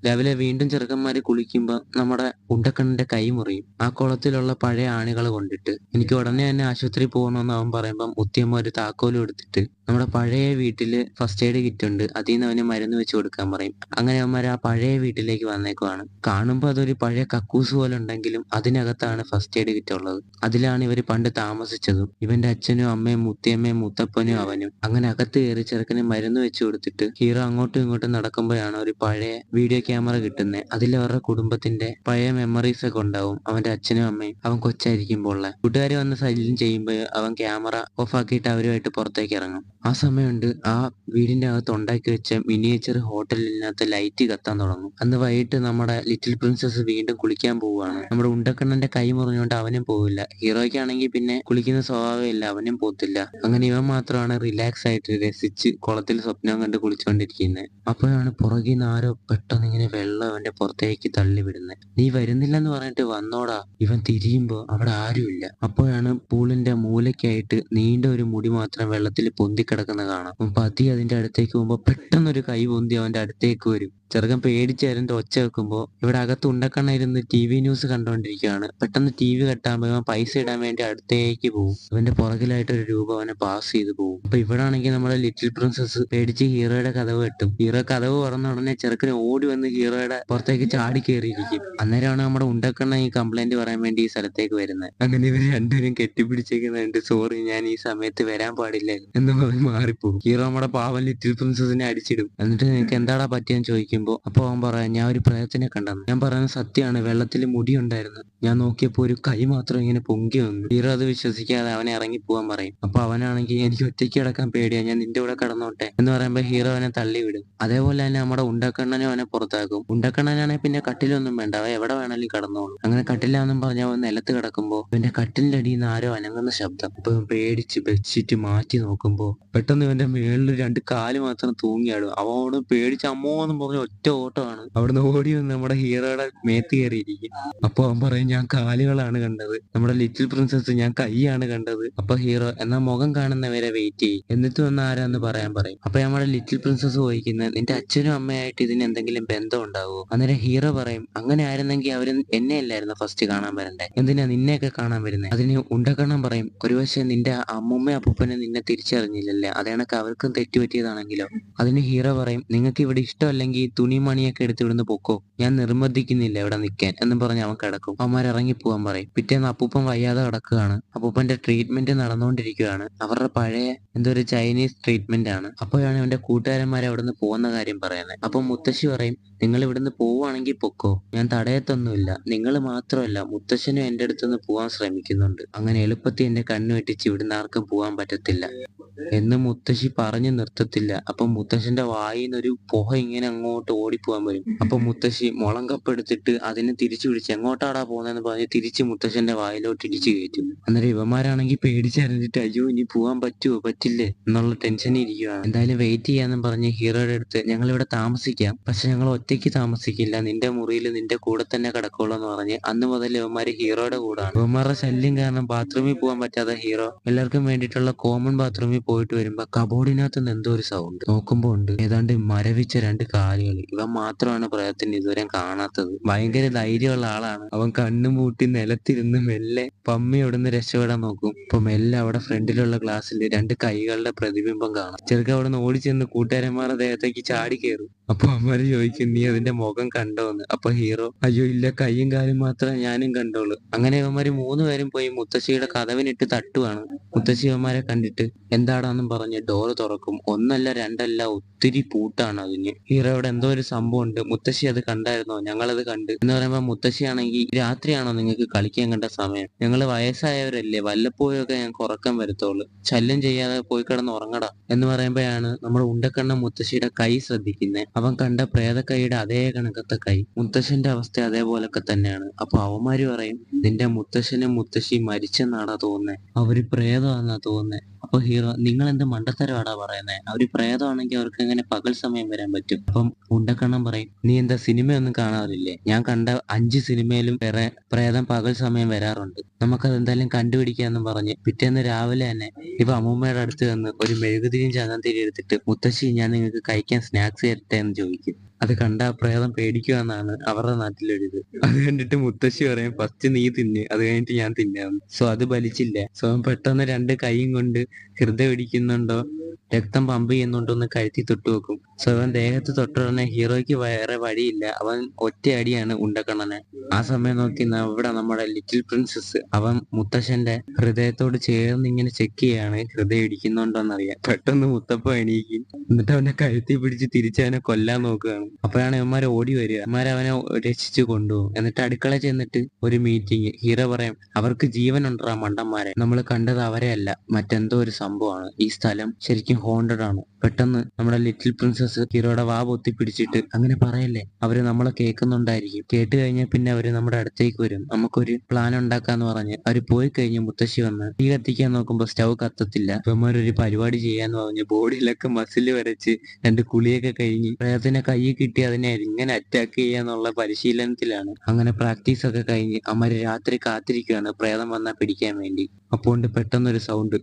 രാവിലെ വീണ്ടും ചെറുക്കന്മാര് കുളിക്കുമ്പോ നമ്മുടെ ഉണ്ടക്കണ്ണന്റെ കൈ മുറിയും ആ കുളത്തിലുള്ള പഴയ ആണികൾ കൊണ്ടിട്ട്. എനിക്ക് ഉടനെ തന്നെ ആശുപത്രി പോകണമെന്ന് അവൻ പറയുമ്പം മുത്തിയമ്മ ഒരു താക്കോലും എടുത്തിട്ട് നമ്മുടെ പഴയ വീട്ടില് ഫസ്റ്റ് എയ്ഡ് കിറ്റ് ഉണ്ട്, അതിൽ നിന്ന് അവന് മരുന്ന് വെച്ച് കൊടുക്കാൻ പറയും. അങ്ങനെ അവന്മാർ ആ പഴയ വീട്ടിലേക്ക് വന്നേക്കുവാണ്. കാണുമ്പോൾ അതൊരു പഴയ കക്കൂസ് പോലെ ഉണ്ടെങ്കിലും അതിനകത്താണ് ഫസ്റ്റ് എയ്ഡ് കിറ്റ് ഉള്ളത്. അതിലാണ് ഇവര് പണ്ട് താമസിച്ചതും. ഇവന്റെ അച്ഛനും അമ്മയും മുത്തിയമ്മയും മുത്തപ്പനും അവനും. അങ്ങനെ അകത്ത് കയറി ചെറുക്കന് മരുന്ന് വെച്ച് കൊടുത്തിട്ട് ഹീറോ അങ്ങോട്ടും ഇങ്ങോട്ടും നടക്കുമ്പോഴാണ് ഒരു പഴയ വീഡിയോ ക്യാമറ കിട്ടുന്നത്. അതിൽ അവരുടെ കുടുംബത്തിന്റെ പഴയ മെമ്മറീസ് ഒക്കെ ഉണ്ടാവും. അവന്റെ അച്ഛനും അമ്മയും അവൻ കൊച്ചായിരിക്കുമ്പോൾ ഉള്ള. കൂട്ടുകാർ വന്ന് സൈലന്റ് ചെയ്യുമ്പോൾ അവൻ ക്യാമറ ഓഫ് ആക്കിയിട്ട് അവരുമായിട്ട് പുറത്തേക്ക് ഇറങ്ങും. ആ സമയമുണ്ട് ആ വീടിന്റെ അകത്ത് ഉണ്ടാക്കി വെച്ച മിനിയേച്ചർ ഹോട്ടലിനകത്ത് ലൈറ്റ് കത്താൻ തുടങ്ങും. അന്ന് വൈകിട്ട് നമ്മുടെ ലിറ്റിൽ പ്രിൻസസ് വീണ്ടും കുളിക്കാൻ പോവുകയാണ്. നമ്മുടെ ഉണ്ടക്കണ്ണന്റെ കൈ മുറിഞ്ഞുകൊണ്ട് അവനും പോവില്ല. ഹീറോയ്ക്കാണെങ്കിൽ പിന്നെ കുളിക്കുന്ന സ്വഭാവമില്ല, അവനും പോത്തില്ല. അങ്ങനെ ഇവൻ മാത്രമാണ് റിലാക്സ് ആയിട്ട് രസിച്ച് കുളത്തിൽ സ്വപ്നം കണ്ട് കുളിച്ചുകൊണ്ടിരിക്കുന്നത്. അപ്പോഴാണ് പുറകിൽ നിന്ന് ആരോ പെട്ടെന്ന് ഇങ്ങനെ വെള്ളം അവന്റെ പുറത്തേക്ക് തള്ളി വിടുന്നത്. നീ വരുന്നില്ലെന്ന് പറഞ്ഞിട്ട് വന്നോടാ. ഇവൻ തിരിയുമ്പോ അവിടെ ആരുമില്ല. അപ്പോഴാണ് പൂളിന്റെ മൂലയ്ക്കായിട്ട് നീണ്ട ഒരു മുടി മാത്രം വെള്ളത്തിൽ പൊന്തിക്കിടക്കുന്ന കാണാം. അവൻ പതി അതിന്റെ അടുത്തേക്ക് പോകുമ്പോ പെട്ടെന്നൊരു കൈ പൊന്തി അവന്റെ അടുത്തേക്ക് വരും. ചെറുക്കൻ പേടിച്ചായിരുന്നു ഒച്ച വെക്കുമ്പോ ഇവിടെ അകത്ത് ഉണ്ടക്കണ്ണ ഇരുന്ന് TV ന്യൂസ് കണ്ടോണ്ടിരിക്കുകയാണ്. പെട്ടെന്ന് TV കെട്ടാകുമ്പോ ഇവൻ പൈസ ഇടാൻ വേണ്ടി അടുത്തേക്ക് പോകും. ഇവന്റെ പുറകിലായിട്ട് ഒരു രൂപം അവനെ പാസ് ചെയ്ത് പോകും. അപ്പൊ ഇവിടെ ആണെങ്കിൽ നമ്മുടെ ലിറ്റിൽ പ്രിൻസസ് പേടിച്ച് ഹീറോയുടെ കഥവ് കെട്ടും. ഹീറോ കഥവ് തുറന്ന ഉടനെ ചെറുക്കന് ഓടി വന്ന് ഹീറോയുടെ പുറത്തേക്ക് ചാടി കയറിയിരിക്കും. അന്നേരമാണ് നമ്മുടെ ഉണ്ടക്കണ്ണ ഈ കംപ്ലൈന്റ് പറയാൻ വേണ്ടി ഈ സ്ഥലത്തേക്ക് വരുന്നത്. അങ്ങനെ ഇവർ രണ്ടുപേരും കെട്ടിപ്പിടിച്ചേക്കുന്നുണ്ട്. സോറി, ഞാൻ ഈ സമയത്ത് വരാൻ പാടില്ല എന്ന് പറഞ്ഞ് മാറിപ്പോകും. ഹീറോ നമ്മുടെ പാവം ലിറ്റിൽ പ്രിൻസസിനെ അടിച്ചിടും. എന്നിട്ട് നിനക്ക് എന്താടാ പറ്റിയെന്ന് ചോദിക്കുമ്പോ അപ്പൊ അവൻ പറയാം ഞാൻ ഒരു പ്രേതത്തിനെ കണ്ടെന്ന്. ഞാൻ പറയുന്ന സത്യമാണ്, വെള്ളത്തിൽ മുടി ഉണ്ടായിരുന്നു. ഞാൻ നോക്കിയപ്പോ ഒരു കൈ മാത്രം ഇങ്ങനെ പൊങ്ങി വന്നു. ഹീറോ അത് വിശ്വസിക്കാതെ അവനെ ഇറങ്ങി പോവാൻ പറയും. അപ്പൊ അവനാണെങ്കിൽ എനിക്ക് ഒറ്റയ്ക്ക് കിടക്കാൻ പേടിയാ, ഞാൻ നിന്റെ കൂടെ കിടന്നോട്ടെ എന്ന് പറയുമ്പോ ഹീറോ അവനെ തള്ളിവിടും. അതേപോലെ തന്നെ നമ്മുടെ ഉണ്ടക്കണ്ണനും അവനെ പുറത്താക്കും. ഉണ്ടക്കണ്ണനാണെങ്കിൽ പിന്നെ കട്ടിലൊന്നും വേണ്ട, അവൻ എവിടെ വേണമെങ്കിലും കിടന്നോളും. അങ്ങനെ കട്ടിലാന്നും പറഞ്ഞ അവൻ നിലത്ത് കിടക്കുമ്പോ അവന്റെ കട്ടിലിന്റെ അടിയിൽ നിന്ന് ആരോ അനങ്ങുന്ന ശബ്ദം. അപ്പൊ ഇവൻ പേടിച്ച് ബെഡ്ഷീറ്റ് മാറ്റി നോക്കുമ്പോ പെട്ടെന്ന് ഇവന്റെ മേളിൽ രണ്ട് കാല് മാത്രം തൂങ്ങിയാടും. അവനോട് പേടിച്ച് അമ്മോ എന്നും പറഞ്ഞ ഒറ്റ ഓട്ടമാണ്. അവിടുന്ന് ഓടി വന്ന് നമ്മുടെ ഹീറോയുടെ മേത്ത് കയറിയിരിക്കും. അപ്പൊ അവൻ പറയും, ഞാൻ കാലുകളാണ് കണ്ടത്, നമ്മുടെ ലിറ്റിൽ പ്രിൻസസ് ഞാൻ കൈയാണ് കണ്ടത്. അപ്പൊ ഹീറോ, എന്നാ മുഖം കാണുന്നവരെ വെയിറ്റ് ചെയ്യും, എന്നിട്ട് വന്ന് ആരാന്ന് പറയാൻ പറയും. അപ്പൊ നമ്മുടെ ലിറ്റിൽ പ്രിൻസസ് ചോദിക്കുന്നത്, നിന്റെ അച്ഛനും അമ്മയായിട്ട് ഇതിന് എന്തെങ്കിലും ബന്ധം ഉണ്ടാവുമോ? അന്നേരം ഹീറോ പറയും, അങ്ങനെ ആയിരുന്നെങ്കിൽ അവര് എന്നെ അല്ലായിരുന്നു ഫസ്റ്റ് കാണാൻ വരണ്ടേ, എന്തിനാ നിന്നെയൊക്കെ കാണാൻ വരുന്നത്? അതിന് ഉണ്ടക്കണ്ണം പറയും, ഒരു പക്ഷേ നിന്റെ അമ്മുമ്മ അപ്പൂപ്പനെ നിന്നെ തിരിച്ചറിഞ്ഞില്ലല്ലേ, അതേണക്ക് അവർക്കും തെറ്റുപറ്റിയതാണെങ്കിലോ? അതിന് ഹീറോ പറയും, നിങ്ങൾക്ക് ഇവിടെ ഇഷ്ടമല്ലെങ്കിൽ തുണി മണിയൊക്കെ എടുത്ത് ഇവിടുന്ന് പൊക്കോ, ഞാൻ നിർബന്ധിക്കുന്നില്ല ഇവിടെ നിൽക്കാൻ എന്നും പറഞ്ഞ് അവൻ കിടക്കും. അവന്മാർ ഇറങ്ങി പോകാൻ പറയും. പിറ്റേന്ന് അപ്പൂപ്പൻ വയ്യാതെ കിടക്കുകയാണ്. അപ്പൂപ്പന്റെ ട്രീറ്റ്മെന്റ് നടന്നുകൊണ്ടിരിക്കുകയാണ്. അവരുടെ പഴയ എന്തോ ഒരു ചൈനീസ് ട്രീറ്റ്മെന്റ് ആണ്. അപ്പോഴാണ് അവന്റെ കൂട്ടുകാരന്മാരെ അവിടുന്ന് പോകുന്ന കാര്യം പറയുന്നത്. അപ്പൊ മുത്തശ്ശി പറയും, നിങ്ങൾ ഇവിടുന്ന് പോവുകയാണെങ്കിൽ പൊക്കോ, ഞാൻ തടയത്തൊന്നുമില്ല. നിങ്ങൾ മാത്രമല്ല, മുത്തശ്ശനും എന്റെ അടുത്തുനിന്ന് പോകാൻ ശ്രമിക്കുന്നുണ്ട്. അങ്ങനെ എളുപ്പത്തിൽ എന്റെ കണ്ണു വെട്ടിച്ച് ഇവിടുന്ന് ആർക്കും പോകാൻ പറ്റത്തില്ല എന്ന് മുത്തശ്ശി പറഞ്ഞു നിർത്തത്തില്ല. അപ്പൊ മുത്തശ്ശന്റെ വായിന്നൊരു പുക ഇങ്ങനെ അങ്ങോട്ട് ഓടിപ്പോവാൻ വരും. അപ്പൊ മുത്തശ്ശി മുളം കപ്പെടുത്തിട്ട് അതിനെ തിരിച്ചു പിടിച്ച് എങ്ങോട്ടാടാ പോകുന്നതെന്ന് പറഞ്ഞ് തിരിച്ച് മുത്തശ്ശന്റെ വായിലോട്ട് ഇടിച്ചു കയറ്റും. അന്നേരം ഇവന്മാരാണെങ്കിൽ പേടിച്ചറിഞ്ഞിട്ട് അയ്യോ ഇനി പോകാൻ പറ്റുമോ പറ്റില്ലേ എന്നുള്ള ടെൻഷനിൽ ഇരിക്കുകയാണ്. എന്തായാലും വെയിറ്റ് ചെയ്യാന്നും പറഞ്ഞ് ഹീറോയുടെ അടുത്ത്, ഞങ്ങൾ ഇവിടെ താമസിക്കാം, പക്ഷെ ഞങ്ങൾ ഒറ്റയ്ക്ക് താമസിക്കില്ല, നിന്റെ മുറിയിൽ നിന്റെ കൂടെ തന്നെ കിടക്കുള്ളൂ എന്ന് പറഞ്ഞ് അന്ന് മുതൽ ഇവന്മാര് ഹീറോയുടെ കൂടാണ്. ഇവന്മാരുടെ ശല്യം കാരണം ബാത്റൂമിൽ പോകാൻ പറ്റാതെ ഹീറോ എല്ലാവർക്കും വേണ്ടിയിട്ടുള്ള കോമൺ ബാത്റൂമിൽ പോയിട്ട് വരുമ്പോ കബോർഡിനകത്ത് നിന്ന് എന്തോ ഒരു സൗണ്ട്. നോക്കുമ്പോ ഉണ്ട് ഏതാണ്ട് മരവിച്ച രണ്ട് കാലുകൾ. ഇവൻ മാത്രമാണ് പ്രേതത്തിന് ഇതുവരെ കാണാത്തത്. ഭയങ്കര ധൈര്യമുള്ള ആളാണ്. അവൻ കണ്ണും പൂട്ടി നിലത്തിരുന്ന് മെല്ലെ പമ്മി അവിടുന്ന് രക്ഷപ്പെടാൻ നോക്കും. അപ്പൊ മെല്ലെ അവിടെ ഫ്രണ്ടിലുള്ള ഗ്ലാസ്സിൽ രണ്ട് കൈകളുടെ പ്രതിബിംബം കാണാം. ചെറുക്കൻ അവിടെ നിന്ന് ഓടിച്ചെന്ന് കൂട്ടുകാരന്മാരുടെ ദേഹത്തേക്ക് ചാടി കയറും. അപ്പൊ അവന്മാര് ചോദിക്കും, നീ അതിന്റെ മുഖം കണ്ടോന്ന്? അപ്പൊ ഹീറോ, അയ്യോ ഇല്ല, കൈയും കാലും മാത്രമേ ഞാനും കണ്ടോളൂ. അങ്ങനെ ഇവന്മാര് മൂന്നുപേരും പോയി മുത്തശ്ശിയുടെ കതവിനിട്ട് തട്ടുവാണ്. മുത്തശ്ശി ഇവന്മാരെ കണ്ടിട്ട് എന്താടാന്നും പറഞ്ഞ് ഡോറ് തുറക്കും. ഒന്നല്ല രണ്ടല്ല, ഒത്തിരി പൂട്ടാണ് അതിന്. ഹീറോയുടെ എന്തോ ഒരു സംഭവം ഉണ്ട്, മുത്തശ്ശി അത് കണ്ടായിരുന്നോ? ഞങ്ങളത് കണ്ട് എന്ന് പറയുമ്പോ മുത്തശ്ശിയാണെങ്കിൽ, രാത്രിയാണോ നിങ്ങൾക്ക് കളിക്കാൻ കണ്ട സമയം? ഞങ്ങള് വയസ്സായവരല്ലേ, വല്ലപ്പോഴും ഒക്കെ ഞങ്ങൾക്ക് ഉറക്കം വരത്തുള്ളൂ, ശല്യം ചെയ്യാതെ പോയി കിടന്ന് ഉറങ്ങടാ എന്ന് പറയുമ്പോഴാണ് നമ്മുടെ ഉണ്ടക്കണ്ണ മുത്തശ്ശിയുടെ കൈ ശ്രദ്ധിക്കുന്നത്. അവൻ കണ്ട പ്രേതക്കൈയുടെ അതേ കണക്കത്തെ കൈ. മുത്തശ്ശന്റെ അവസ്ഥ അതേപോലൊക്കെ തന്നെയാണ്. അപ്പൊ അവന്മാര് പറയും, നിന്റെ മുത്തശ്ശനും മുത്തശ്ശിയും മരിച്ചെന്നാടാ തോന്നുന്നേ, അവര് പ്രേതമാണെന്നാ തോന്നുന്നേ. അപ്പൊ ഹീറോ, നിങ്ങൾ എന്ത് മണ്ടത്തരമാടാ പറയുന്നേ, അവര് പ്രേതമാണെങ്കിൽ അവർക്ക് എങ്ങനെ പകൽ സമയം വരാൻ പറ്റും? അപ്പം ഉണ്ടക്കണ്ണം പറയും, നീ എന്താ സിനിമയൊന്നും കാണാറില്ലേ? ഞാൻ കണ്ട 5 സിനിമയിലും വേറെ പ്രേതം പകൽ സമയം വരാറുണ്ട്, നമുക്കത് എന്തായാലും കണ്ടുപിടിക്കാന്നും പറഞ്ഞ് പിറ്റേന്ന് രാവിലെ തന്നെ ഇവ അമ്മൂമ്മയുടെ അടുത്ത് വന്ന് ഒരു മെഴുകുതിരിയും ചന്ദനത്തിരി എടുത്തിട്ട്, മുത്തശ്ശി ഞാൻ നിങ്ങൾക്ക് കഴിക്കാൻ സ്നാക്സ് തരട്ടെ എന്ന് ചോദിക്കും. അത് കണ്ട പ്രേതം പേടിക്കുമെന്നാണ് അവരുടെ നാട്ടിലൊരിത്. അത് കണ്ടിട്ട് മുത്തശ്ശി പറയും, ഫസ്റ്റ് നീ തിന്ന്, അത് കഴിഞ്ഞിട്ട് ഞാൻ തിന്നാന്ന്. സോ അത് ഫലിച്ചില്ല. സോ അവൻ പെട്ടെന്ന് രണ്ട് കൈയും കൊണ്ട് ഹൃദയം ഇടിക്കുന്നുണ്ടോ രക്തം പമ്പ് ചെയ്യുന്നുണ്ടോ എന്ന് കഴുത്തി തൊട്ട് വെക്കും. സോ അവൻ ദേഹത്ത് തൊട്ടുടനെ ഹീറോയ്ക്ക് വേറെ വഴിയില്ല, അവൻ ഒറ്റ അടിയാണ് ഉണ്ടക്കണ്ണനെ. ആ സമയം നോക്കി ഇവിടെ നമ്മുടെ ലിറ്റിൽ പ്രിൻസസ് അവൻ മുത്തശ്ശന്റെ ഹൃദയത്തോട് ചേർന്ന് ഇങ്ങനെ ചെക്ക് ചെയ്യാണ്, ഹൃദയം ഇടിക്കുന്നുണ്ടോന്നറിയാൻ. പെട്ടെന്ന് മുത്തപ്പ എണീക്കും. എന്നിട്ട് അവനെ കഴുത്തി പിടിച്ച് തിരിച്ചവനെ കൊല്ലാൻ നോക്കുകയാണ്. അപ്പോഴാണ് ഇവന്മാരെ ഓടി വരിക. ഇവന്മാരെ അവനെ രക്ഷിച്ച് കൊണ്ടുപോകും. എന്നിട്ട് അടുക്കള ചെന്നിട്ട് ഒരു മീറ്റിംഗ്. ഹീറോ പറയും, അവർക്ക് ജീവൻ ഉണ്ടാ മണ്ടന്മാരെ, നമ്മൾ കണ്ടത് അവരെ അല്ല, മറ്റെന്തോ ഒരു സംഭവമാണ്, ഈ സ്ഥലം ശരിക്കും ഹോണ്ടഡ് ആണ്. പെട്ടെന്ന് നമ്മുടെ ലിറ്റിൽ പ്രിൻസസ് ഹീറോയുടെ വാ പൊത്തി പിടിച്ചിട്ട്, അങ്ങനെ പറയല്ലേ, അവര് നമ്മളെ കേൾക്കുന്നുണ്ടായിരിക്കും, കേട്ട് കഴിഞ്ഞാൽ പിന്നെ അവര് നമ്മുടെ അടുത്തേക്ക് വരും, നമുക്കൊരു പ്ലാൻ ഉണ്ടാക്കാന്ന് പറഞ്ഞ് അവര് പോയി കഴിഞ്ഞ് മുത്തശ്ശി വന്ന് തീ കത്തിക്കാൻ നോക്കുമ്പോ സ്റ്റൗ കത്തത്തില്ല. ഇവന്മാരൊരു പരിപാടി ചെയ്യാന്ന് പറഞ്ഞ് ബോഡിയിലൊക്കെ മസിൽ വരച്ച് രണ്ട് കുളിയൊക്കെ കഴിഞ്ഞ് പ്രേതത്തിനെ കയ്യിൽ കിട്ടി അതിനെ ഇങ്ങനെ അറ്റാക്ക് ചെയ്യാന്നുള്ള പരിശീലനത്തിലാണ്. അങ്ങനെ പ്രാക്ടീസ് ഒക്കെ കഴിഞ്ഞ് അമ്മര് രാത്രി കാത്തിരിക്കുകയാണ് പ്രേതം വന്നാൽ പിടിക്കാൻ വേണ്ടി. അപ്പോൾ പെട്ടെന്നൊരു സൗണ്ട്.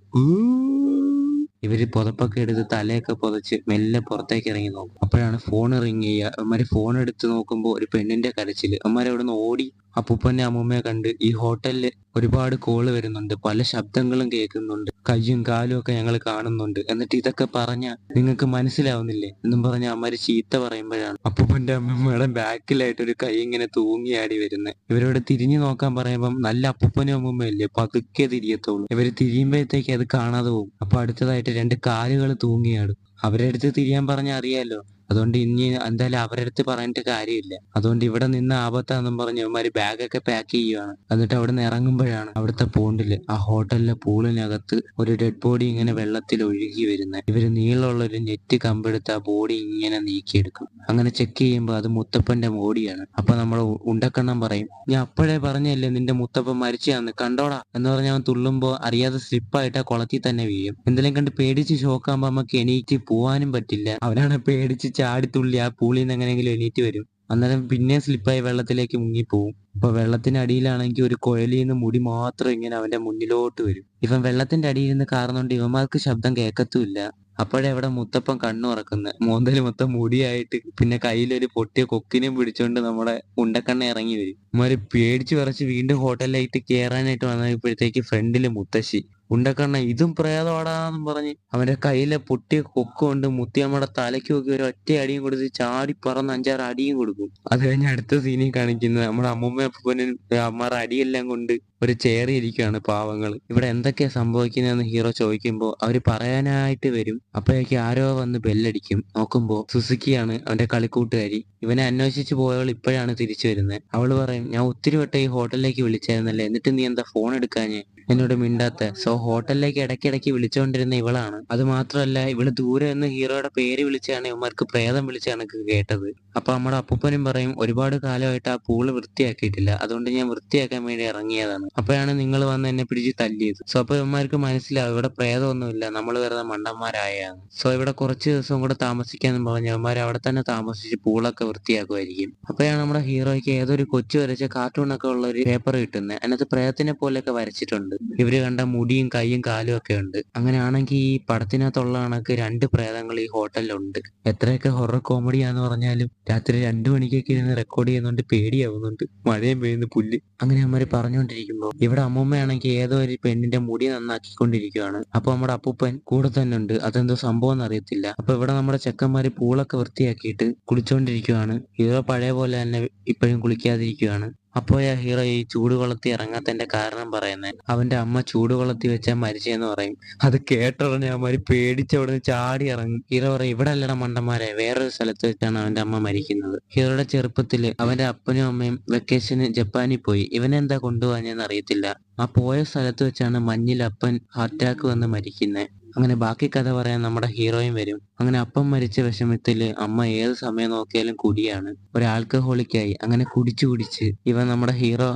ഇവര് പുതപ്പൊക്കെ എടുത്ത് തലയൊക്കെ പുതച്ച് മെല്ലെ പുറത്തേക്ക് ഇറങ്ങി നോക്കും. അപ്പോഴാണ് ഫോൺ റിങ് ചെയ്യുക. അവന്മാര് ഫോൺ എടുത്ത് നോക്കുമ്പോൾ ഒരു പെണ്ണിന്റെ കരച്ചില്. അവന്മാരെ അവിടെ നിന്ന് ഓടി അപ്പൂപ്പനെ അമ്മൂമ്മയെ കണ്ട്, ഈ ഹോട്ടലില് ഒരുപാട് കോള് വരുന്നുണ്ട്, പല ശബ്ദങ്ങളും കേൾക്കുന്നുണ്ട്, കയ്യും കാലും ഒക്കെ ഞങ്ങൾ കാണുന്നുണ്ട്, എന്നിട്ട് ഇതൊക്കെ പറഞ്ഞ നിങ്ങൾക്ക് മനസ്സിലാവുന്നില്ലേ എന്നും പറഞ്ഞ അമ്മര് ചീത്ത പറയുമ്പോഴാണ് അപ്പൂപ്പന്റെ അമ്മൂമ്മയുടെ ബാക്കിലായിട്ട് ഒരു കൈ ഇങ്ങനെ തൂങ്ങിയാടി വരുന്നത്. ഇവരോട് തിരിഞ്ഞു നോക്കാൻ പറയുമ്പം നല്ല അപ്പൂപ്പനും അമ്മൂമ്മയല്ലേ, പതുക്കെ തിരിയത്തുള്ളൂ. ഇവര് തിരിയുമ്പോഴത്തേക്ക് അത് കാണാതെ പോകും. അപ്പൊ അടുത്തതായിട്ട് രണ്ട് കാലുകൾ തൂങ്ങിയാടും. അവരുടെ അടുത്ത് തിരിയാൻ പറഞ്ഞാൽ അറിയാലോ, അതുകൊണ്ട് ഇനി എന്തായാലും അവരുടെ അടുത്ത് പറഞ്ഞിട്ട് കാര്യമില്ല. അതുകൊണ്ട് ഇവിടെ നിന്ന് ആപത്താന്നും പറഞ്ഞ് ഇവന്മാര് ബാഗൊക്കെ പാക്ക് ചെയ്യുവാണ്. എന്നിട്ട് അവിടെ നിന്ന് ഇറങ്ങുമ്പോഴാണ് അവിടുത്തെ പോണ്ടില് ആ ഹോട്ടലിലെ പൂളിനകത്ത് ഒരു ഡെഡ് ബോഡി ഇങ്ങനെ വെള്ളത്തിൽ ഒഴുകി വരുന്നത്. ഇവര് നീളമുള്ള ഒരു നെറ്റ് കമ്പെടുത്ത് ആ ബോഡി ഇങ്ങനെ നീക്കിയെടുക്കും. അങ്ങനെ ചെക്ക് ചെയ്യുമ്പോൾ അത് മുത്തപ്പന്റെ ബോഡിയാണ്. അപ്പൊ നമ്മൾ ഉണ്ടക്കണ്ണം പറയും, ഞാൻ അപ്പോഴേ പറഞ്ഞല്ലേ നിന്റെ മുത്തപ്പൻ മരിച്ചാന്ന്, കണ്ടോടാ എന്ന് പറഞ്ഞ് അവൻ തുള്ളുമ്പോ അറിയാതെ സ്ലിപ്പായിട്ട് ആ കുളത്തിൽ തന്നെ വീഴും. എന്തെങ്കിലും കണ്ട് പേടിച്ച് ഷോക്കാകുമ്പോ നമുക്ക് എണീറ്റ് പോവാനും പറ്റില്ല. അവനാണ് പേടിച്ച് ചാടിത്തുള്ളി ആ പൂളിൽ നിന്ന് എങ്ങനെയെങ്കിലും എണീറ്റ് വരും. അന്നേരം പിന്നെ സ്ലിപ്പായി വെള്ളത്തിലേക്ക് മുങ്ങിപ്പോവും. അപ്പൊ വെള്ളത്തിനടിയിലാണെങ്കിൽ ഒരു കുഴലിൽ നിന്ന് മുടി മാത്രം ഇങ്ങനെ അവന്റെ മുന്നിലോട്ട് വരും. ഇവൻ വെള്ളത്തിന്റെ അടിയിൽ നിന്ന് കാരണോണ്ട് ഇവന്മാർക്ക് ശബ്ദം കേൾക്കത്തുമില്ല. അപ്പോഴേ അവിടെ മുത്തപ്പൻ കണ്ണു തുറക്കുന്നത്, മോന്തല് മൊത്തം മുടിയായിട്ട് പിന്നെ കയ്യിലൊരു പൊട്ടിയ കൊക്കിനെയും പിടിച്ചോണ്ട് നമ്മുടെ ഉണ്ടക്കണ്ണ ഇറങ്ങി വരും. ഇവന്മാര് പേടിച്ച് വിറച്ച് വീണ്ടും ഹോട്ടലിലേക്ക് കയറാനായിട്ട് വന്നപ്പോഴത്തേക്ക് ഫ്രണ്ടില് മുത്തശ്ശി. ഉണ്ടക്കണ്ണ ഇതും പ്രേതമാടാന്നും പറഞ്ഞ് അവന്റെ കയ്യിലെ പൊട്ടിയ കൊക്ക് കൊണ്ട് മുത്തിയമ്മയുടെ തലയ്ക്ക് നോക്കി ഒരു ഒറ്റ അടിയും കൊടുത്ത് ചാടി പറന്ന് 5-6 അടിയും കൊടുക്കും. അത് കഴിഞ്ഞ് അടുത്ത സീനിൽ കാണിക്കുന്നത് നമ്മുടെ അമ്മൂമ്മ അപ്പനും അമ്മമാരുടെ അടിയെല്ലാം കൊണ്ട് ഒരു ചെയറിൽ ഇരിക്കുകയാണ് പാവങ്ങൾ. ഇവിടെ എന്തൊക്കെയാ സംഭവിക്കുന്നതെന്ന് ഹീറോ ചോദിക്കുമ്പോൾ അവര് പറയാനായിട്ട് വരും. അപ്പോഴേക്ക് ആരോ വന്ന് ബെല്ലടിക്കും. നോക്കുമ്പോ സുസുക്കിയാണ് അവന്റെ കളിക്കൂട്ടുകാരി. ഇവനെ അന്വേഷിച്ച് പോയവൾ ഇപ്പോഴാണ് തിരിച്ചു വരുന്നത്. അവള് പറയും, ഞാൻ ഒത്തിരി വട്ടം ഈ ഹോട്ടലിലേക്ക് വിളിച്ചായിരുന്നല്ലേ, എന്നിട്ട് നീ എന്താ ഫോൺ എടുക്കാഞ്ഞേ, എന്നോട് മിണ്ടാത്ത. സോ ഹോട്ടലിലേക്ക് ഇടയ്ക്കിടയ്ക്ക് വിളിച്ചുകൊണ്ടിരുന്ന ഇവളാണ്. അത് മാത്രമല്ല ഇവള് ദൂരെ നിന്ന് ഹീറോയുടെ പേര് വിളിച്ചാണ് ഇവന്മാർക്ക് പ്രേതം വിളിച്ചാണ് കേട്ടത്. അപ്പൊ നമ്മുടെ അപ്പൂപ്പനും പറയും, ഒരുപാട് കാലമായിട്ട് ആ പൂള് വൃത്തിയാക്കിയിട്ടില്ല, അതുകൊണ്ട് ഞാൻ വൃത്തിയാക്കാൻ വേണ്ടി ഇറങ്ങിയതാണ്. അപ്പോഴാണ് നിങ്ങൾ വന്ന് എന്നെ പിടിച്ച് തല്ലിയത്. സോ അപ്പൊ ഇവന്മാർക്ക് മനസ്സിലാവും ഇവിടെ പ്രേതമൊന്നുമില്ല, നമ്മൾ വെറുതെ മണ്ടന്മാരായാണ്. സോ ഇവിടെ കുറച്ച് ദിവസം കൂടെ താമസിക്കാന്ന് പറഞ്ഞ് ഇവന്മാർ അവിടെ തന്നെ താമസിച്ച് പൂളൊക്കെ വൃത്തിയാക്കുമായിരിക്കും. അപ്പോഴാണ് നമ്മുടെ ഹീറോയ്ക്ക് ഏതൊരു കൊച്ചു വരച്ച കാർട്ടൂണൊക്കെ ഉള്ള ഒരു പേപ്പർ കിട്ടുന്നത്. അതിനകത്ത് പ്രേതത്തിനെ പോലെയൊക്കെ വരച്ചിട്ടുണ്ട്. ഇവര് കണ്ട മുടിയും കൈയും കാലും ഒക്കെ ഉണ്ട്. അങ്ങനെയാണെങ്കിൽ ഈ പടത്തിനകത്തുള്ള കണക്ക് 2 പ്രേതങ്ങൾ ഈ ഹോട്ടലിലുണ്ട്. എത്രയൊക്കെ ഹൊറർ കോമഡിയാന്ന് പറഞ്ഞാലും രാത്രി 2 മണിക്കൊക്കെ ഇരുന്ന് റെക്കോർഡ് ചെയ്യുന്നുണ്ട്, പേടിയാവുന്നുണ്ട്. മഴയും പെയ്യുന്നു, പുല്ല്. അങ്ങനെ അവന്മാര് പറഞ്ഞുകൊണ്ടിരിക്കുമ്പോൾ ഇവിടെ അമ്മൂമ്മയാണെങ്കിൽ ഏതോ ഒരു പെണ്ണിന്റെ മുടി നന്നാക്കിക്കൊണ്ടിരിക്കുകയാണ്. അപ്പൊ നമ്മുടെ അപ്പൂപ്പൻ കൂടെ തന്നെ ഉണ്ട്. അതെന്തോ സംഭവം എന്നറിയത്തില്ല. അപ്പൊ ഇവിടെ നമ്മുടെ ചെക്കന്മാര് പൂളൊക്കെ വൃത്തിയാക്കിയിട്ട് കുളിച്ചോണ്ടിരിക്കുകയാണ്. ഹീറോ പഴയ പോലെ തന്നെ ഇപ്പോഴും കുളിക്കാതിരിക്കുകയാണ്. അപ്പോഴാ ഹീറോ ഈ ചൂടുവെള്ളത്തിൽ ഇറങ്ങാത്തതിന്റെ കാരണം പറയുന്നത്. അവന്റെ അമ്മ ചൂടുവെള്ളത്തിൽ വെച്ചാൽ മരിച്ചെന്ന് പറയും. അത് കേട്ടുടനെ അവന്മാര് പേടിച്ച് അവിടെ നിന്ന് ചാടി ഇറങ്ങും. ഹീറോ പറയും, ഇവിടെ അല്ലട മണ്ടന്മാരെ, വേറൊരു സ്ഥലത്ത് വെച്ചാണ് അവന്റെ അമ്മ മരിക്കുന്നത്. ഹീറോയുടെ ചെറുപ്പത്തില് അവന്റെ അപ്പനും അമ്മയും വെക്കേഷന് ജപ്പാനിൽ പോയി. ഇവനെന്താ കൊണ്ടുപോകാഞ്ഞെന്ന് അറിയത്തില്ല. ആ പോയ സ്ഥലത്ത് വെച്ചാണ് മഞ്ഞിൽ അപ്പൻ ഹാർട്ട് അറ്റാക്ക് വന്ന് മരിക്കുന്നത്. അങ്ങനെ ബാക്കി കഥ പറയാൻ നമ്മുടെ ഹീറോയും വരും. അങ്ങനെ അപ്പം മരിച്ച വിഷമത്തില് അമ്മ ഏത് സമയം നോക്കിയാലും കുടിയാണ്. ഒരു ആൽക്കഹോളിക്കായി. അങ്ങനെ കുടിച്ച് ഇവൻ നമ്മുടെ ഹീറോ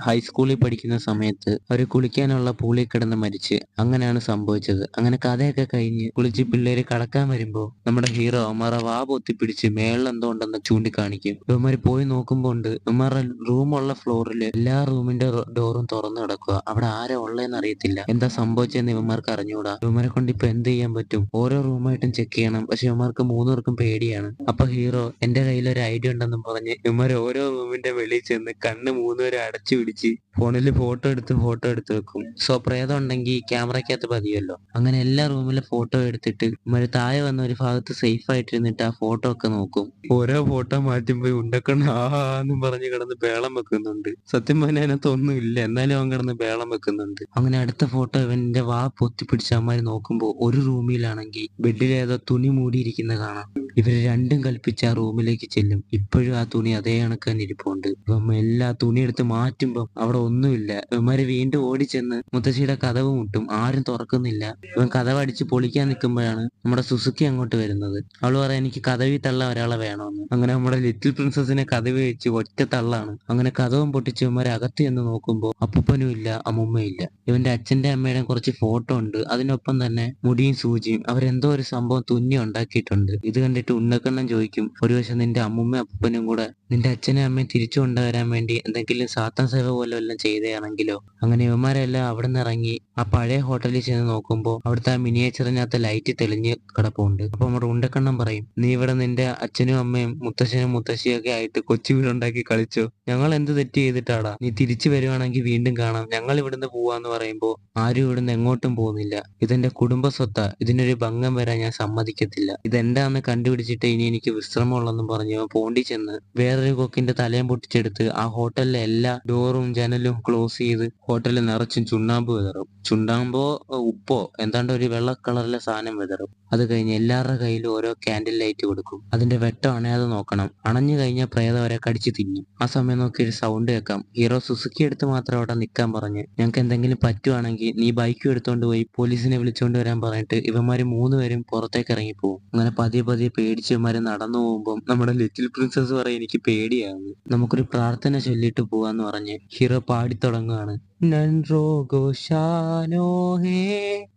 ഹൈസ്കൂളിൽ പഠിക്കുന്ന സമയത്ത് ഒരു കുളിക്കാനുള്ള പൂളിൽ കിടന്ന് മരിച്ച്. അങ്ങനെയാണ് സംഭവിച്ചത്. അങ്ങനെ കഥയൊക്കെ കഴിഞ്ഞ് കുളിച്ച് പിള്ളേര് കടക്കാൻ വരുമ്പോ നമ്മുടെ ഹീറോ അമ്മമാരെ വാ പൊത്തിപ്പിടിച്ച് മേളിൽ എന്തോ ഉണ്ടെന്ന് ചൂണ്ടിക്കാണിക്കും. ഇവന്മാര് പോയി നോക്കുമ്പോ ഉണ്ട് ഇവന്മാരുടെ റൂമുള്ള ഫ്ലോറില് എല്ലാ റൂമിന്റെ ഡോറും തുറന്നു കിടക്കുക. അവിടെ ആരാ ഉള്ളതെന്ന് അറിയത്തില്ല. എന്താ സംഭവിച്ചെന്ന് ഇവന്മാർക്ക് അറിഞ്ഞൂടാ. ഇവന്മാരെ കൊണ്ട് ഇപ്പൊ എന്ത് ചെയ്യാൻ പറ്റും? ഓരോ റൂമായിട്ടും ചെക്ക് ചെയ്യണം. പക്ഷെ ഇവന്മാർക്ക് 3 പേർക്കും പേടിയാണ്. അപ്പൊ ഹീറോ എന്റെ കയ്യിൽ ഒരു ഐഡിയ ഉണ്ടെന്നും പറഞ്ഞ് ഇവന്മാർ ഓരോ റൂമിന്റെ വെളിയിൽ ചെന്ന് കണ്ണ് 3 പേരെ അടച്ചു പിടിച്ച് ഫോണിൽ ഫോട്ടോ എടുത്ത് വെക്കും. സോ പ്രേതം ഉണ്ടെങ്കിൽ ക്യാമറയ്ക്കകത്ത് പതിയല്ലോ. അങ്ങനെ എല്ലാ റൂമിലെ ഫോട്ടോ എടുത്തിട്ട് ഇവന്മാര് താഴെ വന്ന ഒരു ഭാഗത്ത് സേഫ് ആയിട്ടിരുന്നിട്ട് ആ ഫോട്ടോ ഒക്കെ നോക്കും. ഓരോ ഫോട്ടോ മാറ്റുമ്പോ ഉണ്ടക്കണ്ണ് ആന്നും പറഞ്ഞ് കിടന്ന് ബേളം വെക്കുന്നുണ്ട്. സത്യം പറഞ്ഞാൽ അതിനകത്ത് ഒന്നും ഇല്ല, എന്നാലും അവൻ കിടന്ന് ബേളം വെക്കുന്നുണ്ട്. അങ്ങനെ അടുത്ത ഫോട്ടോ ഇവന്റെ വാ പൊത്തിപ്പിടിച്ച് അവന്മാര് നോക്കുമ്പോ ഒരു റൂമിലാണെങ്കിൽ ബെഡിൽ ഏതോ തുണി മൂടിയിരിക്കുന്ന കാണാം. ഇവര് രണ്ടും കൽപ്പിച്ച് ആ റൂമിലേക്ക് ചെല്ലും. ഇപ്പോഴും ആ തുണി അതേ കണക്ക് തന്നെ ഇരിപ്പുണ്ട്. ഇപ്പം എല്ലാ തുണി എടുത്ത് മാറ്റുമ്പോ അവിടെ ഒന്നുമില്ല. ഇവന്മാര് വീണ്ടും ഓടിച്ചെന്ന് മുത്തശ്ശിയുടെ കതവ് മുട്ടും. ആരും തുറക്കുന്നില്ല. ഇവൻ കതവ് അടിച്ച് പൊളിക്കാൻ നിൽക്കുമ്പോഴാണ് നമ്മുടെ സുസുക്കി അങ്ങോട്ട് വരുന്നത്. അവള് പറയാം, എനിക്ക് കതവി തള്ള ഒരാളെ വേണമെന്ന്. അങ്ങനെ നമ്മുടെ ലിറ്റിൽ പ്രിൻസസിനെ കതവി വെച്ച് ഒറ്റ തള്ളാണ്. അങ്ങനെ കതവും പൊട്ടിച്ച് ഇവന്മാരെ അകത്ത് ചെന്ന് നോക്കുമ്പോ അപ്പൂപ്പനും ഇല്ല, അമ്മുമ്മയും ഇല്ല. ഇവന്റെ അച്ഛന്റെ അമ്മയുടെയും കുറച്ച് ഫോട്ടോ ഉണ്ട്. അതിനൊപ്പം തന്നെ മുടിയും സൂചിയും. അവരെന്തോ ഒരു സംഭവം തുന്നി ഉണ്ടാക്കിയിട്ടുണ്ട്. ഇത് കണ്ടിട്ട് ഉണ്ണക്കണ്ണൻ ചോദിക്കും, ഒരു വശം നിന്റെ അമ്മുമ്മയും അപ്പൂപ്പനും കൂടെ നിന്റെ അച്ഛനും അമ്മയും തിരിച്ചു കൊണ്ടുവരാൻ വേണ്ടി എന്തെങ്കിലും സാത്താൻ സേവ പോലെ വല്ലതും ചെയ്തതാണെങ്കിലോ? അങ്ങനെ ഇവന്മാരെല്ലാം അവിടെ നിന്ന് ഇറങ്ങി ആ പഴയ ഹോട്ടലിൽ ചെന്ന് നോക്കുമ്പോൾ അവിടുത്തെ ആ മിനിയേച്ചറിനകത്ത് ലൈറ്റ് തെളിഞ്ഞ് കിടപ്പുണ്ട്. അപ്പൊ നമ്മുടെ ഉണ്ടക്കണ്ണൻ പറയും, നീ ഇവിടെ നിന്റെ അച്ഛനും അമ്മയും മുത്തശ്ശനും മുത്തശ്ശിയും ഒക്കെ ആയിട്ട് കൊച്ചു വീടുണ്ടാക്കി കളിച്ചോ? ഞങ്ങൾ എന്ത് തെറ്റ് ചെയ്തിട്ടാടാ? നീ തിരിച്ചു വരുവാണെങ്കിൽ വീണ്ടും കാണാം, ഞങ്ങൾ ഇവിടുന്ന് പോവാന്ന് പറയുമ്പോ ആരും ഇവിടുന്ന് എങ്ങോട്ടും പോകുന്നില്ല. ഇതെന്റെ കുടുംബ സ്വത്താ, ഇതിനൊരു ഭംഗം വരാൻ ഞാൻ സമ്മതിക്കത്തില്ല. ഇതെന്താന്ന് കണ്ടുപിടിച്ചിട്ട് ഇനി എനിക്ക് വിശ്രമമുള്ളെന്നും പറഞ്ഞ് അവൻ പോണ്ടി ചെന്ന് വേറൊരു കൊക്കിന്റെ തലയും പൊട്ടിച്ചെടുത്ത് ആ ഹോട്ടലിലെ എല്ലാ ഡോറും ജനലും ക്ലോസ് ചെയ്ത് ഹോട്ടലിൽ നിറച്ചും ചുണ്ണാമ്പ് വിതറും. ചുണ്ണാമ്പോ ഉപ്പോ എന്താണ്ട് ഒരു വെള്ള കളറിലെ സാധനം വിതറും. അത് കഴിഞ്ഞ് എല്ലാവരുടെ കയ്യിലും ഓരോ ക്യാൻഡിൽ ലൈറ്റ് കൊടുക്കും. അതിന്റെ വെട്ടം അണയാതെ നോക്കണം, അണഞ്ഞു കഴിഞ്ഞാൽ പ്രേതം അവരെ കടിച്ചു തിന്നും. ആ സമയം നോക്കി ഒരു സൗണ്ട് കേൾക്കാം. ഹീറോ സുസുക്കി എടുത്ത് മാത്രം അവിടെ നിൽക്കാൻ പറഞ്ഞ്, ഞങ്ങൾക്ക് എന്തെങ്കിലും പറ്റുവാണെങ്കിൽ നീ ബൈക്കും എടുത്തോണ്ട് പോയി പോലീസിനെ വിളിച്ചോണ്ട് വരാൻ പറഞ്ഞിട്ട് ഇവന്മാര് 3 പേരും പുറത്തേക്ക് ഇറങ്ങിപ്പോവും. അങ്ങനെ പതിയെ പതിയെ പേടിച്ച് ഇവന്മാര് നടന്നു പോകുമ്പോൾ നമ്മുടെ ലിറ്റിൽ പ്രിൻസസ് പറയും, എനിക്ക് പേടിയാകുന്നു, നമുക്കൊരു പ്രാർത്ഥന ചൊല്ലിട്ട് പോവാന്ന് പറഞ്ഞ് ഹീറോ പാടിത്തുടങ്ങുകയാണ്. നൻറോഗോശാനോ ഹേ.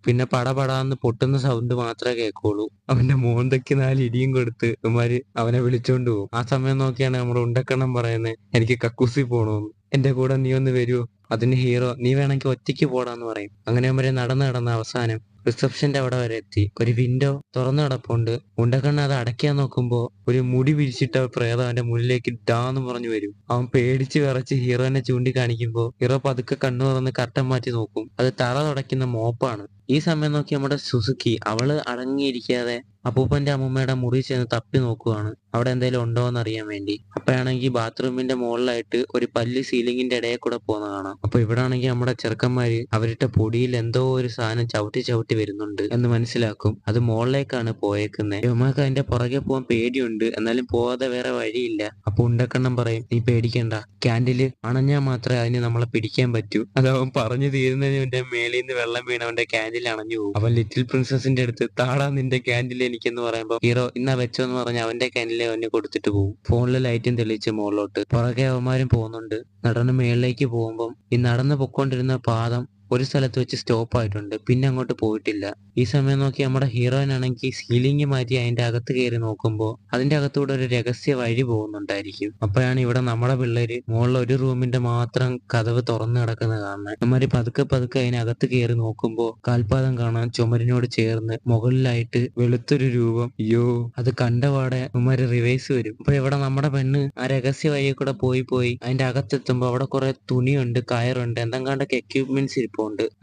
പിന്നെ പടപടാന്ന് പൊട്ടുന്ന സൗണ്ട് മാത്രമേ കേൾക്കുള്ളൂ. അവന്റെ മോന്തയ്ക്ക് 4 ഇടിയും കൊടുത്ത് ഇവന്മാര് അവനെ വിളിച്ചോണ്ട് പോകും. ആ സമയം നോക്കിയാണ് നമ്മുടെ ഉണ്ടക്കണ്ണം പറയുന്നത്, എനിക്ക് കക്കൂസി പോണോന്ന്, എന്റെ കൂടെ നീ ഒന്ന് വരുമോ? അതിന് ഹീറോ, നീ വേണമെങ്കിൽ ഒറ്റയ്ക്ക് പോടാന്ന് പറയും. അങ്ങനെ അവരെ നടന്ന് നടന്ന അവസാനം റിസപ്ഷന്റെ അവിടെ വരെ എത്തി. ഒരു വിൻഡോ തുറന്നു കിടപ്പുണ്ട്. ഉണ്ടക്കണ്ണ അത് അടയ്ക്കാൻ നോക്കുമ്പോ ഒരു മുടി വിരിച്ചിട്ട പ്രേതം അവന്റെ മുന്നിലേക്ക് ഡാന്ന് പറഞ്ഞു വരും. അവൻ പേടിച്ച് വിറച്ച് ഹീറോനെ ചൂണ്ടിക്കാണിക്കുമ്പോ ഹീറോ പതുക്കെ കണ്ണു തുറന്ന് കർട്ടൻ മാറ്റി നോക്കും. അത് തറ തുടയ്ക്കുന്ന മോപ്പാണ്. ഈ സമയം നോക്കി നമ്മുടെ സുസുക്കി അവള് അടങ്ങിയിരിക്കാതെ അപ്പൂപ്പന്റെ അമ്മൂമ്മയുടെ മുറി ചെന്ന് തപ്പി നോക്കുവാണ്, അവിടെ എന്തെങ്കിലും ഉണ്ടോ എന്ന് അറിയാൻ വേണ്ടി. അപ്പോഴാണെങ്കിൽ ബാത്റൂമിന്റെ മുകളിലായിട്ട് ഒരു പല്ല് സീലിംഗിന്റെ ഇടയിൽ കൂടെ പോകുന്ന കാണാം. അപ്പൊ ഇവിടെ ആണെങ്കിൽ നമ്മുടെ ചെറുക്കന്മാര് അവരിട്ട പൊടിയിൽ എന്തോ ഒരു സാധനം ചവിട്ടി ചവിട്ടി വരുന്നുണ്ട് എന്ന് മനസ്സിലാക്കും. അത് മുകളിലേക്കാണ് പോയേക്കുന്നത്. ഇവന്മാർക്ക് അതിന്റെ പുറകെ പോകാൻ പേടിയുണ്ട്, എന്നാലും പോവാതെ വേറെ വഴിയില്ല. അപ്പൊ ഉണ്ടക്കണ്ണം പറയും, നീ പേടിക്കണ്ട, ക്യാൻഡില് അണഞ്ഞാൽ മാത്രമേ അതിന് നമ്മളെ പിടിക്കാൻ പറ്റൂ. അത് അവൻ പറഞ്ഞു തീരുന്നതിന്റെ മേലിൽ നിന്ന് വെള്ളം വീണ് അവന്റെ ക്യാൻഡിൽ അണഞ്ഞു പോകും. അവൻ ലിറ്റിൽ പ്രിൻസസിന്റെ അടുത്ത്, താടാ നിന്റെ ക്യാൻഡിൽ എനിക്കെന്ന് പറയുമ്പോ ഹീറോ ഇന്നാ വെച്ചോ എന്ന് പറഞ്ഞ് അവന്റെ ക്യാൻഡിലെ അവന് കൊടുത്തിട്ട് പോകും. ഫോണിലെ ലൈറ്റും തെളിയിച്ച് മുകളിലോട്ട്. പുറകെ അവന്മാരും പോകുന്നുണ്ട്. നടന്ന് മേളിലേക്ക് പോകുമ്പം ഈ നടന്ന് പൊക്കോണ്ടിരുന്ന പാദം ഒരു സ്ഥലത്ത് വെച്ച് സ്റ്റോപ്പ് ആയിട്ടുണ്ട്, പിന്നെ അങ്ങോട്ട് പോയിട്ടില്ല. ഈ സമയം നോക്കി നമ്മുടെ ഹീറോയിനാണെങ്കിൽ സീലിംഗ് മാറ്റി അതിന്റെ അകത്ത് കയറി നോക്കുമ്പോൾ അതിന്റെ അകത്തൂടെ ഒരു രഹസ്യ വഴി പോകുന്നുണ്ടായിരിക്കും. അപ്പോഴാണ് ഇവിടെ നമ്മുടെ പിള്ളേര് മുകളിൽ ഒരു റൂമിന്റെ മാത്രം കതവ് തുറന്നു കിടക്കുന്നത് കാണുന്നത്. അവന്മാര് പതുക്കെ പതുക്കെ അതിനകത്ത് കയറി നോക്കുമ്പോൾ കാൽപാദം കാണാൻ ചുമരിനോട് ചേർന്ന് മുകളിലായിട്ട് വെളുത്തൊരു രൂപം. അയ്യോ, അത് കണ്ടപാടെ അവന്മാര് റിവേഴ്സ് വരും. അപ്പൊ ഇവിടെ നമ്മുടെ പെണ്ണ് ആ രഹസ്യ വഴിയിൽ കൂടെ പോയി പോയി അതിന്റെ അകത്തെത്തുമ്പോ അവിടെ കുറെ തുണിയുണ്ട്, കയറുണ്ട്, എന്തെങ്കിലുമൊക്കെ എക്യുപ്മെന്റ്സ് ഇരിപ്പുണ്ട്.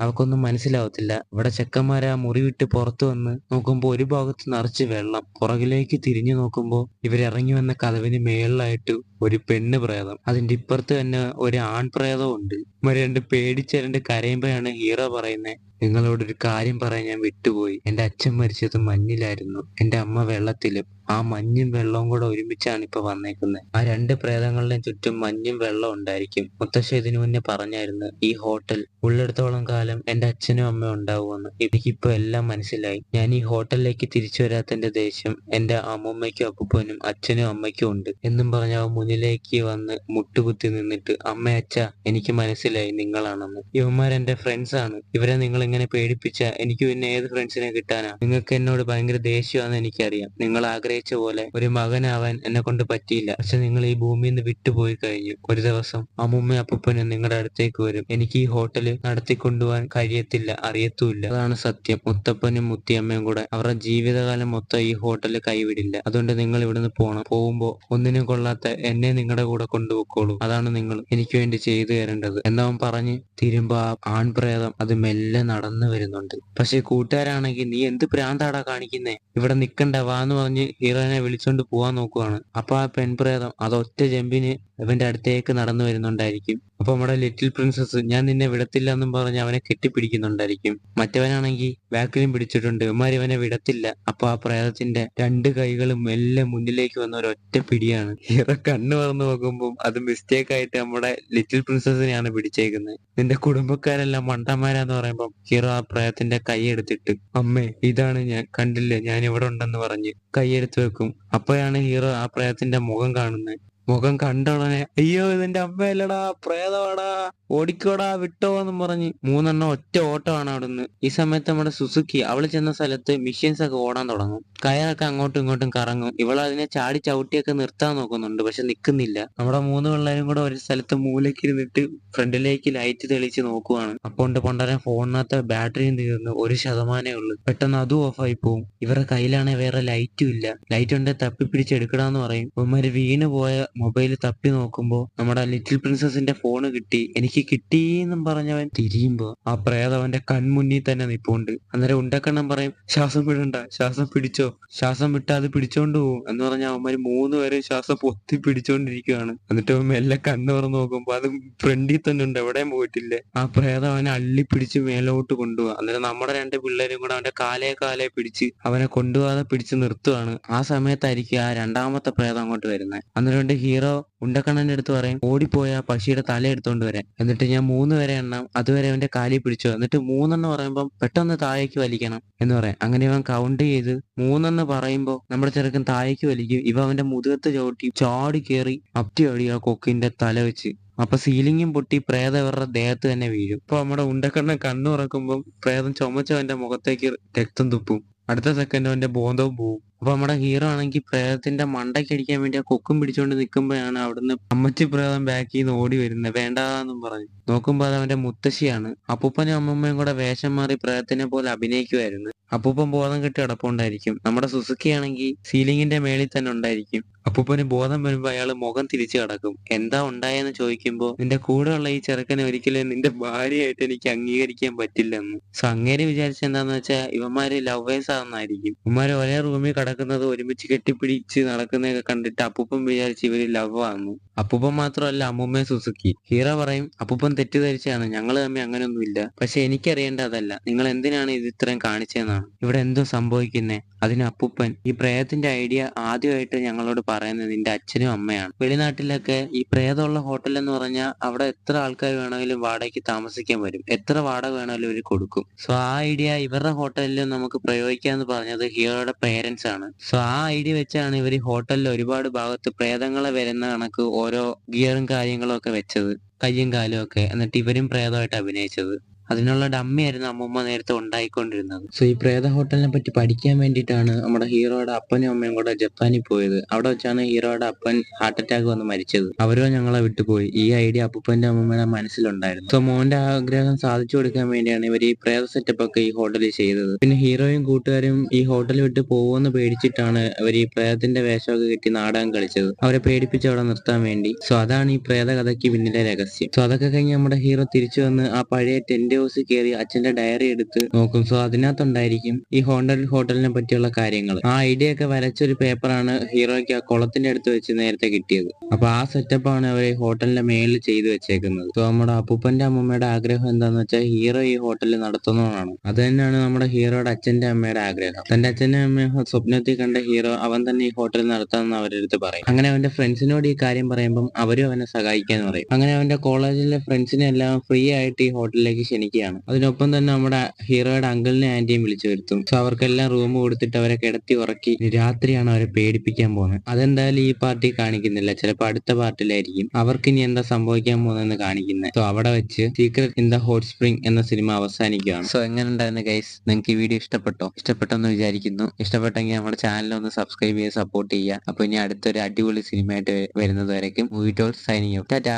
അവക്കൊന്നും മനസ്സിലാവത്തില്ല. ഇവിടെ ചെക്കന്മാരെ ആ മുറി വിട്ട് പുറത്തു വന്ന് നോക്കുമ്പോ ഒരു ഭാഗത്ത് നിറച്ച് വെള്ളം. പുറകിലേക്ക് തിരിഞ്ഞു നോക്കുമ്പോ ഇവരിറങ്ങി വന്ന കതവിന് മേളിലായിട്ട് ഒരു പെണ്ണ് പ്രേതം, അതിന്റെ ഇപ്പുറത്ത് തന്നെ ഒരു ആൺപ്രേതവും ഉണ്ട്. ഇവര് രണ്ട് പേടിച്ച് കരയുമ്പോഴാണ് ഹീറോ പറയുന്നത്, നിങ്ങളോടൊരു കാര്യം പറയാൻ ഞാൻ വിട്ടുപോയി. എന്റെ അച്ഛൻ മരിച്ചത് മഞ്ഞിലായിരുന്നു, എന്റെ അമ്മ വെള്ളത്തിലും. ആ മഞ്ഞും വെള്ളവും കൂടെ ഒരുമിച്ചാണ് ഇപ്പൊ വന്നേക്കുന്നത്. ആ 2 പ്രേതങ്ങളുടെയും ചുറ്റും മഞ്ഞും വെള്ളം ഉണ്ടായിരിക്കും. മുത്തശ്ശ ഇതിനു മുന്നേ പറഞ്ഞായിരുന്നു, ഈ ഹോട്ടൽ ഉള്ളിടത്തോളം കാലം എന്റെ അച്ഛനും അമ്മയും ഉണ്ടാവുമെന്ന്. എനിക്കിപ്പോ എല്ലാം മനസ്സിലായി. ഞാൻ ഈ ഹോട്ടലിലേക്ക് തിരിച്ചു വരാത്തതിന്റെ ദേഷ്യം എന്റെ അമ്മൂമ്മയ്ക്കും അപ്പൂപ്പനും അച്ഛനും അമ്മയ്ക്കും ഉണ്ട് എന്നും പറഞ്ഞ അവൻ മുന്നിലേക്ക് വന്ന് മുട്ടുകുത്തി നിന്നിട്ട്, അമ്മ അച്ഛ, എനിക്ക് മനസ്സിലായി നിങ്ങളാണെന്ന്. ഇവന്മാരെന്റെ ഫ്രണ്ട്സ് ആണ്. ഇവരെ നിങ്ങൾ ഇങ്ങനെ പേടിപ്പിച്ച എനിക്ക് പിന്നെ ഏത് ഫ്രണ്ട്സിനെ കിട്ടാനാ? നിങ്ങൾക്ക് എന്നോട് ഭയങ്കര ദേഷ്യമാണെന്ന് എനിക്കറിയാം. നിങ്ങൾ ആഗ്രഹിച്ച പോലെ ഒരു മകനാവാൻ എന്നെ കൊണ്ട് പറ്റിയില്ല. പക്ഷെ നിങ്ങൾ ഈ ഭൂമിയിൽ നിന്ന് വിട്ടുപോയി കഴിഞ്ഞു. ഒരു ദിവസം അമ്മുമ്മയും അപ്പൂപ്പനും നിങ്ങളുടെ അടുത്തേക്ക് വരും. എനിക്ക് ഈ ഹോട്ടല് നടത്തിക്കൊണ്ടുപോകാൻ കഴിയത്തില്ല, അറിയത്തുമില്ല. അതാണ് സത്യം. മുത്തപ്പനും മുത്തിയമ്മയും കൂടെ അവരുടെ ജീവിതകാലം മൊത്തം ഈ ഹോട്ടല് കൈവിടില്ല. അതുകൊണ്ട് നിങ്ങൾ ഇവിടുന്ന് പോണം. പോകുമ്പോ ഒന്നിനും കൊള്ളാത്ത എന്നെ നിങ്ങളുടെ കൂടെ കൊണ്ടുപോയിക്കോളൂ. അതാണ് നിങ്ങൾ എനിക്ക് വേണ്ടി ചെയ്തു തരേണ്ടത് എന്നവൻ പറഞ്ഞ് തിരുമ്പോ ആ ആൺപ്രേതം അത് മെല്ലെ നടന്നു വരുന്നുണ്ട്. പക്ഷെ കൂട്ടുകാരാണെങ്കിൽ, നീ എന്ത് പ്രാന്താടാ കാണിക്കുന്നേ, ഇവിടെ നിക്കണ്ട വാന്ന് പറഞ്ഞ് ഹീറോനെ വിളിച്ചോണ്ട് പോവാൻ നോക്കുവാണ്. അപ്പൊ ആ പെൺപ്രേതം അത് ഒറ്റ ജമ്പിന് ഇവന്റെ അടുത്തേക്ക് നടന്നു വരുന്നുണ്ടായിരിക്കും. അപ്പൊ നമ്മുടെ ലിറ്റിൽ പ്രിൻസസ്, ഞാൻ നിന്നെ വിടത്തില്ല എന്നും പറഞ്ഞ് അവനെ കെട്ടിപ്പിടിക്കുന്നുണ്ടായിരിക്കും. മറ്റവനാണെങ്കിൽ ബാക്കിലും പിടിച്ചിട്ടുണ്ട്. ഇവന്മാര് ഇവനെ വിടത്തില്ല. അപ്പൊ ആ പ്രേതത്തിന്റെ 2 കൈകളും മെല്ലെ മുന്നിലേക്ക് വന്ന ഒരൊറ്റ പിടിയാണ്. ഹീറോ കണ്ണു തുറന്ന് നോക്കുമ്പോൾ അത് മിസ്റ്റേക്ക് ആയിട്ട് നമ്മുടെ ലിറ്റിൽ പ്രിൻസസിനെയാണ് പിടിച്ചേക്കുന്നത്. നിന്റെ കുടുംബക്കാരെല്ലാം മണ്ടന്മാരാന്ന് പറയുമ്പോൾ ഹീറോ ആ പ്രേതത്തിന്റെ കൈ എടുത്തിട്ട്, അമ്മേ ഇതാണ് ഞാൻ, കണ്ടില്ലേ ഞാൻ ഇവിടെ ഉണ്ടെന്ന് പറഞ്ഞ് കൈയെടുത്ത് വെക്കും. അപ്പോഴാണ് ഹീറോ ആ പ്രേതത്തിന്റെ മുഖം കാണുന്നത്. മുഖം കണ്ട ഉടനെ, അയ്യോ ഇതെന്റെ അമ്മയല്ലടാ, പ്രേതമാടാ, ഓടിക്കോടാ, വിട്ടോ എന്നും പറഞ്ഞ് 3 എണ്ണം ഒറ്റ ഓട്ടമാണ് അവിടുന്ന്. ഈ സമയത്ത് നമ്മുടെ സുസുക്കി അവള് ചെന്ന സ്ഥലത്ത് മെഷീൻസ് ഒക്കെ ഓടാൻ തുടങ്ങും. കയറൊക്കെ അങ്ങോട്ടും ഇങ്ങോട്ടും കറങ്ങും. ഇവൾ അതിനെ ചാടി ചവിട്ടിയൊക്കെ നിർത്താൻ നോക്കുന്നുണ്ട്, പക്ഷെ നിൽക്കുന്നില്ല. നമ്മുടെ 3 പിള്ളേരും കൂടെ ഒരു സ്ഥലത്ത് മൂലയ്ക്ക് ഇരുന്നിട്ട് ഫ്രണ്ടിലേക്ക് ലൈറ്റ് തെളിച്ച് നോക്കുവാണ്. അപ്പോൾ പൊണ്ടരൻ ഫോണിനകത്ത് ബാറ്ററിയും തീർന്നു, 1% ഉള്ളു. പെട്ടെന്ന് അതും ഓഫായി പോവും. ഇവരുടെ കയ്യിലാണെങ്കിൽ വേറെ ലൈറ്റും ഇല്ല. ലൈറ്റ് ഉണ്ടെ തപ്പിപ്പിടിച്ചെടുക്കടാന്ന് പറയും. ഇവന്മാര് വീണ് പോയ മൊബൈൽ തപ്പി നോക്കുമ്പോ നമ്മുടെ ലിറ്റിൽ പ്രിൻസസിന്റെ ഫോണ് കിട്ടി. എനിക്ക് കിട്ടീന്നും പറഞ്ഞവൻ തിരിയുമ്പോ ആ പ്രേതം അവന്റെ കൺമുന്നിൽ തന്നെ നിപ്പുണ്ട്. അന്നേരം ഉണ്ടക്കണ്ണം പറയും, ശ്വാസം വിടണ്ട, ശ്വാസം പിടിച്ചോ, ശ്വാസം വിട്ടാ അത് പിടിച്ചോണ്ട് പോവും എന്ന് പറഞ്ഞ അവന്മാര് 3 പേരും ശ്വാസം പൊത്തി പിടിച്ചോണ്ടിരിക്കുകയാണ്. എന്നിട്ട് അവൻ മെല്ലെ കണ്ണ് തുറന്ന് നോക്കുമ്പോ അത് ഫ്രണ്ടിൽ തന്നെ ഉണ്ട്, എവിടെയും പോയിട്ടില്ല. ആ പ്രേതം അവനെ അള്ളിപ്പിടിച്ച് മേലോട്ട് കൊണ്ടുപോവാ. അന്നേരം നമ്മുടെ 2 പിള്ളേരും കൂടെ അവന്റെ കാലേ പിടിച്ച് അവനെ കൊണ്ടുപോകാതെ പിടിച്ച് നിർത്തുവാണ്. ആ സമയത്തായിരിക്കും ആ രണ്ടാമത്തെ പ്രേതം അങ്ങോട്ട് വരുന്നത്. അന്നേരം എന്റെ ഹീറോ ഉണ്ടക്കണ്ണന്റെ അടുത്ത് പറയും, ഓടിപ്പോയ ആ പശിയുടെ തല എടുത്തോണ്ട് വരാൻ. എന്നിട്ട് ഞാൻ 3 വരെ എണ്ണാം, അതുവരെ അവന്റെ കാലിൽ പിടിച്ചോ, എന്നിട്ട് 3 പറയുമ്പോൾ പെട്ടെന്ന് താഴേക്ക് വലിക്കണം എന്ന് പറയാം. അങ്ങനെ ഇവൻ കൗണ്ട് ചെയ്ത് 3 പറയുമ്പോ നമ്മുടെ ചെറുക്കൻ താഴേക്ക് വലിക്കും. ഇവ അവന്റെ മുതുകത്ത് ചവിട്ടി ചാടി കയറി അടി ആ കൊക്കിന്റെ തല വെച്ച്. അപ്പൊ സീലിംഗും പൊട്ടി പ്രേതം ഇവരുടെ ദേഹത്ത് തന്നെ വീഴും. ഇപ്പൊ നമ്മുടെ ഉണ്ടക്കണ്ണൻ കണ്ണു തുറക്കുമ്പോൾ പ്രേതം ചുമച്ചവന്റെ മുഖത്തേക്ക് രക്തം തുപ്പും. അടുത്ത സെക്കൻഡ് അവന്റെ ബോധവും പോവും. അപ്പൊ നമ്മുടെ ഹീറോ ആണെങ്കിൽ പ്രേതത്തിന്റെ മണ്ടയ്ക്ക് അടിക്കാൻ വേണ്ടി ആ കൊക്കും പിടിച്ചോണ്ട് നിൽക്കുമ്പോഴാണ് അവിടുന്ന് അമ്മച്ചി പ്രേതം ബാക്കിൽ നിന്ന് ഓടി വരുന്നത്, വേണ്ടാന്നും പറഞ്ഞു. നോക്കുമ്പോ അത് അവന്റെ മുത്തശ്ശിയാണ്. അപ്പൂപ്പനും അമ്മമ്മയും കൂടെ വേഷം മാറി പ്രേതത്തിനെ പോലെ അഭിനയിക്കുമായിരുന്നു. അപ്പൂപ്പൻ ബോധം കെട്ടി കിടപ്പുണ്ടായിരിക്കും. നമ്മുടെ സുസുക്കി ആണെങ്കിൽ സീലിംഗിന്റെ മേളിൽ തന്നെ ഉണ്ടായിരിക്കും. അപ്പൂപ്പന് ബോധം വരുമ്പോ അയാള് മുഖം തിരിച്ചു കിടക്കും. എന്താ ഉണ്ടായെന്ന് ചോദിക്കുമ്പോ, നിന്റെ കൂടെയുള്ള ഈ ചെറുക്കനെ ഒരിക്കലും നിന്റെ ഭാര്യയായിട്ട് എനിക്ക് അംഗീകരിക്കാൻ പറ്റില്ലെന്ന്. സോ അങ്ങേര് വിചാരിച്ച എന്താന്ന് വെച്ചാൽ ഇവന്മാര് ലവേഴ്സ് ആണെന്നായിരിക്കും. ഇവന്മാര് ഒരേ റൂമിൽ കിടക്കുന്നത് ഒരുമിച്ച് കെട്ടിപ്പിടിച്ച് നടക്കുന്നതൊക്കെ കണ്ടിട്ട് അപ്പൂപ്പൻ വിചാരിച്ച് ഇവര് ലവ് ആണെന്ന്. അപ്പൂപ്പൻ മാത്രമല്ല അമ്മൂമ്മയും സുസുക്കി. ഹീറോ പറയും, അപ്പൂപ്പൻ തെറ്റിദ്ധരിച്ചാണ്, ഞങ്ങൾ തമ്മിൽ അങ്ങനെയൊന്നുമില്ല. പക്ഷെ എനിക്കറിയേണ്ട അതല്ല, നിങ്ങൾ എന്തിനാണ് ഇത് ഇത്രയും കാണിച്ചതെന്നാണ്. ഇവിടെ എന്തോ സംഭവിക്കുന്നേ. അതിന് അപ്പൂപ്പൻ, ഈ പ്രേതത്തിന്റെ ഐഡിയ ആദ്യമായിട്ട് ഞങ്ങളോട് പറയുന്നത് നിന്റെ അച്ഛനും അമ്മയാണ്. വെളിനാട്ടിലൊക്കെ ഈ പ്രേതമുള്ള ഹോട്ടൽ എന്ന് പറഞ്ഞാൽ അവിടെ എത്ര ആൾക്കാർ വേണമെങ്കിലും വാടകയ്ക്ക് താമസിക്കാൻ വരും, എത്ര വാടക വേണമെങ്കിലും അവർ കൊടുക്കും. സോ ആ ഐഡിയ ഇവരുടെ ഹോട്ടലിൽ നമുക്ക് പ്രയോഗിക്കാന്ന് പറഞ്ഞത് ഹീറോയുടെ പേരൻസ് ആണ്. സോ ആ ഐഡിയ വെച്ചാണ് ഇവർ ഈ ഹോട്ടലിൽ ഒരുപാട് ഭാഗത്ത് പ്രേതങ്ങളെ വരുന്ന കണക്ക് ഓരോ ഗിയറും കാര്യങ്ങളും ഒക്കെ വെച്ചത്, കയ്യും കാലും ഒക്കെ. എന്നിട്ട് ഇവരും പ്രേതമായിട്ട് അഭിനയിച്ചത്. അതിനുള്ള ഡമ്മി ആയിരുന്നു അമ്മൂമ്മ നേരത്തെ ഉണ്ടായിക്കൊണ്ടിരുന്നത്. സോ ഈ പ്രേത ഹോട്ടലിനെ പറ്റി പഠിക്കാൻ വേണ്ടിയിട്ടാണ് നമ്മുടെ ഹീറോയുടെ അപ്പനും അമ്മയും കൂടെ ജപ്പാനിൽ പോയത്. അവിടെ വെച്ചാണ് ഹീറോയുടെ അപ്പൻ ഹാർട്ട് അറ്റാക്ക് വന്ന് മരിച്ചത്. അവരോ ഞങ്ങളെ വിട്ടുപോയി. ഈ ഐഡിയ അപ്പൂപ്പന്റെ അമ്മൂമ്മയുടെ മനസ്സിലുണ്ടായിരുന്നു. സോ മോന്റെ ആഗ്രഹം സാധിച്ചു കൊടുക്കാൻ വേണ്ടിയാണ് ഇവർ ഈ പ്രേത സെറ്റപ്പ് ഒക്കെ ഈ ഹോട്ടലിൽ ചെയ്തത്. പിന്നെ ഹീറോയും കൂട്ടുകാരും ഈ ഹോട്ടൽ വിട്ട് പോകുമെന്ന് പേടിച്ചിട്ടാണ് അവർ ഈ പ്രേതത്തിന്റെ വേഷമൊക്കെ കെട്ടി നാടകം കളിച്ചത്, അവരെ പേടിപ്പിച്ച് അവിടെ നിർത്താൻ വേണ്ടി. സോ അതാണ് ഈ പ്രേത കഥയ്ക്ക് പിന്നിലെ രഹസ്യം. സോ അതൊക്കെ കഴിഞ്ഞ് നമ്മുടെ ഹീറോ തിരിച്ചു വന്ന് ആ പഴയ ടെന്റ് ഹൗസിൽ കയറി അച്ഛന്റെ ഡയറി എടുത്ത് നോക്കും. സോ അതിനകത്തുണ്ടായിരിക്കും ഈ ഹോട്ടലിനെ പറ്റിയുള്ള കാര്യങ്ങൾ. ആ ഐഡിയ ഒക്കെ വരച്ചൊരു പേപ്പറാണ് ഹീറോയ്ക്ക് ആ കുളത്തിന്റെ അടുത്ത് വെച്ച് നേരത്തെ കിട്ടിയത്. അപ്പൊ ആ സെറ്റപ്പാണ് അവർ ഹോട്ടലിന്റെ മേളിൽ ചെയ്തു വെച്ചേക്കുന്നത്. സോ നമ്മുടെ അപ്പൂപ്പന്റെ അമ്മമ്മയുടെ ആഗ്രഹം എന്താന്ന് വെച്ചാൽ ഹീറോ ഈ ഹോട്ടലിൽ നടത്തുന്നതാണ്. അത് തന്നെയാണ് നമ്മുടെ ഹീറോയുടെ അച്ഛന്റെ അമ്മയുടെ ആഗ്രഹം. തന്റെ അച്ഛന്റെ അമ്മയെ സ്വപ്നത്തിൽ കണ്ട ഹീറോ അവൻ തന്നെ ഈ ഹോട്ടലിൽ നടത്താമെന്ന് അവരുടെ അടുത്ത് പറയും. അങ്ങനെ അവന്റെ ഫ്രണ്ട്സിനോട് ഈ കാര്യം പറയുമ്പോൾ അവരും അവനെ സഹായിക്കാന്ന് പറയും. അങ്ങനെ അവന്റെ കോളേജിലെ ഫ്രണ്ട്സിനെ എല്ലാം ഫ്രീ ആയിട്ട് ഈ ഹോട്ടലിലേക്ക് ക്ഷണിക്കുകയാണ്. അതിനൊപ്പം തന്നെ നമ്മുടെ ഹീറോയുടെ അങ്കിളിനെ ആന്റിയും വിളിച്ചു വരുത്തും. സോ അവർക്കെല്ലാം റൂം കൊടുത്തിട്ട് അവരെ കിടത്തി ഉറക്കി രാത്രിയാണ് അവരെ പേടിപ്പിക്കാൻ പോകുന്നത്. അതെന്തായാലും ഈ പാർട്ടി കാണിക്കുന്നില്ല, ചിലപ്പോൾ അടുത്ത പാർട്ടിലായിരിക്കും അവർക്ക് ഇനി എന്താ സംഭവിക്കാൻ പോകുന്നതെന്ന് കാണിക്കുന്നത്. സോ അവിടെ വെച്ച് secret in the hot spring എന്ന സിനിമ അവസാനിക്കുകയാണ്. സോ എങ്ങനെ ഉണ്ടായിരുന്നു ഗൈസ്? നിങ്ങൾക്ക് ഈ വീഡിയോ ഇഷ്ടപ്പെട്ടെന്ന് വിചാരിക്കുന്നു. ഇഷ്ടപ്പെട്ടെങ്കിൽ നമ്മുടെ ചാനൽ ഒന്ന് സബ്സ്ക്രൈബ് ചെയ്ത് സപ്പോർട്ട് ചെയ്യുക. അപ്പൊ ഇനി അടുത്തൊരു അടിപൊളി സിനിമയായിട്ട് വരുന്നത് വരയ്ക്കും മൂവി ടോൾ സൈനിങ് ഔട്ട്. ടാറ്റാ.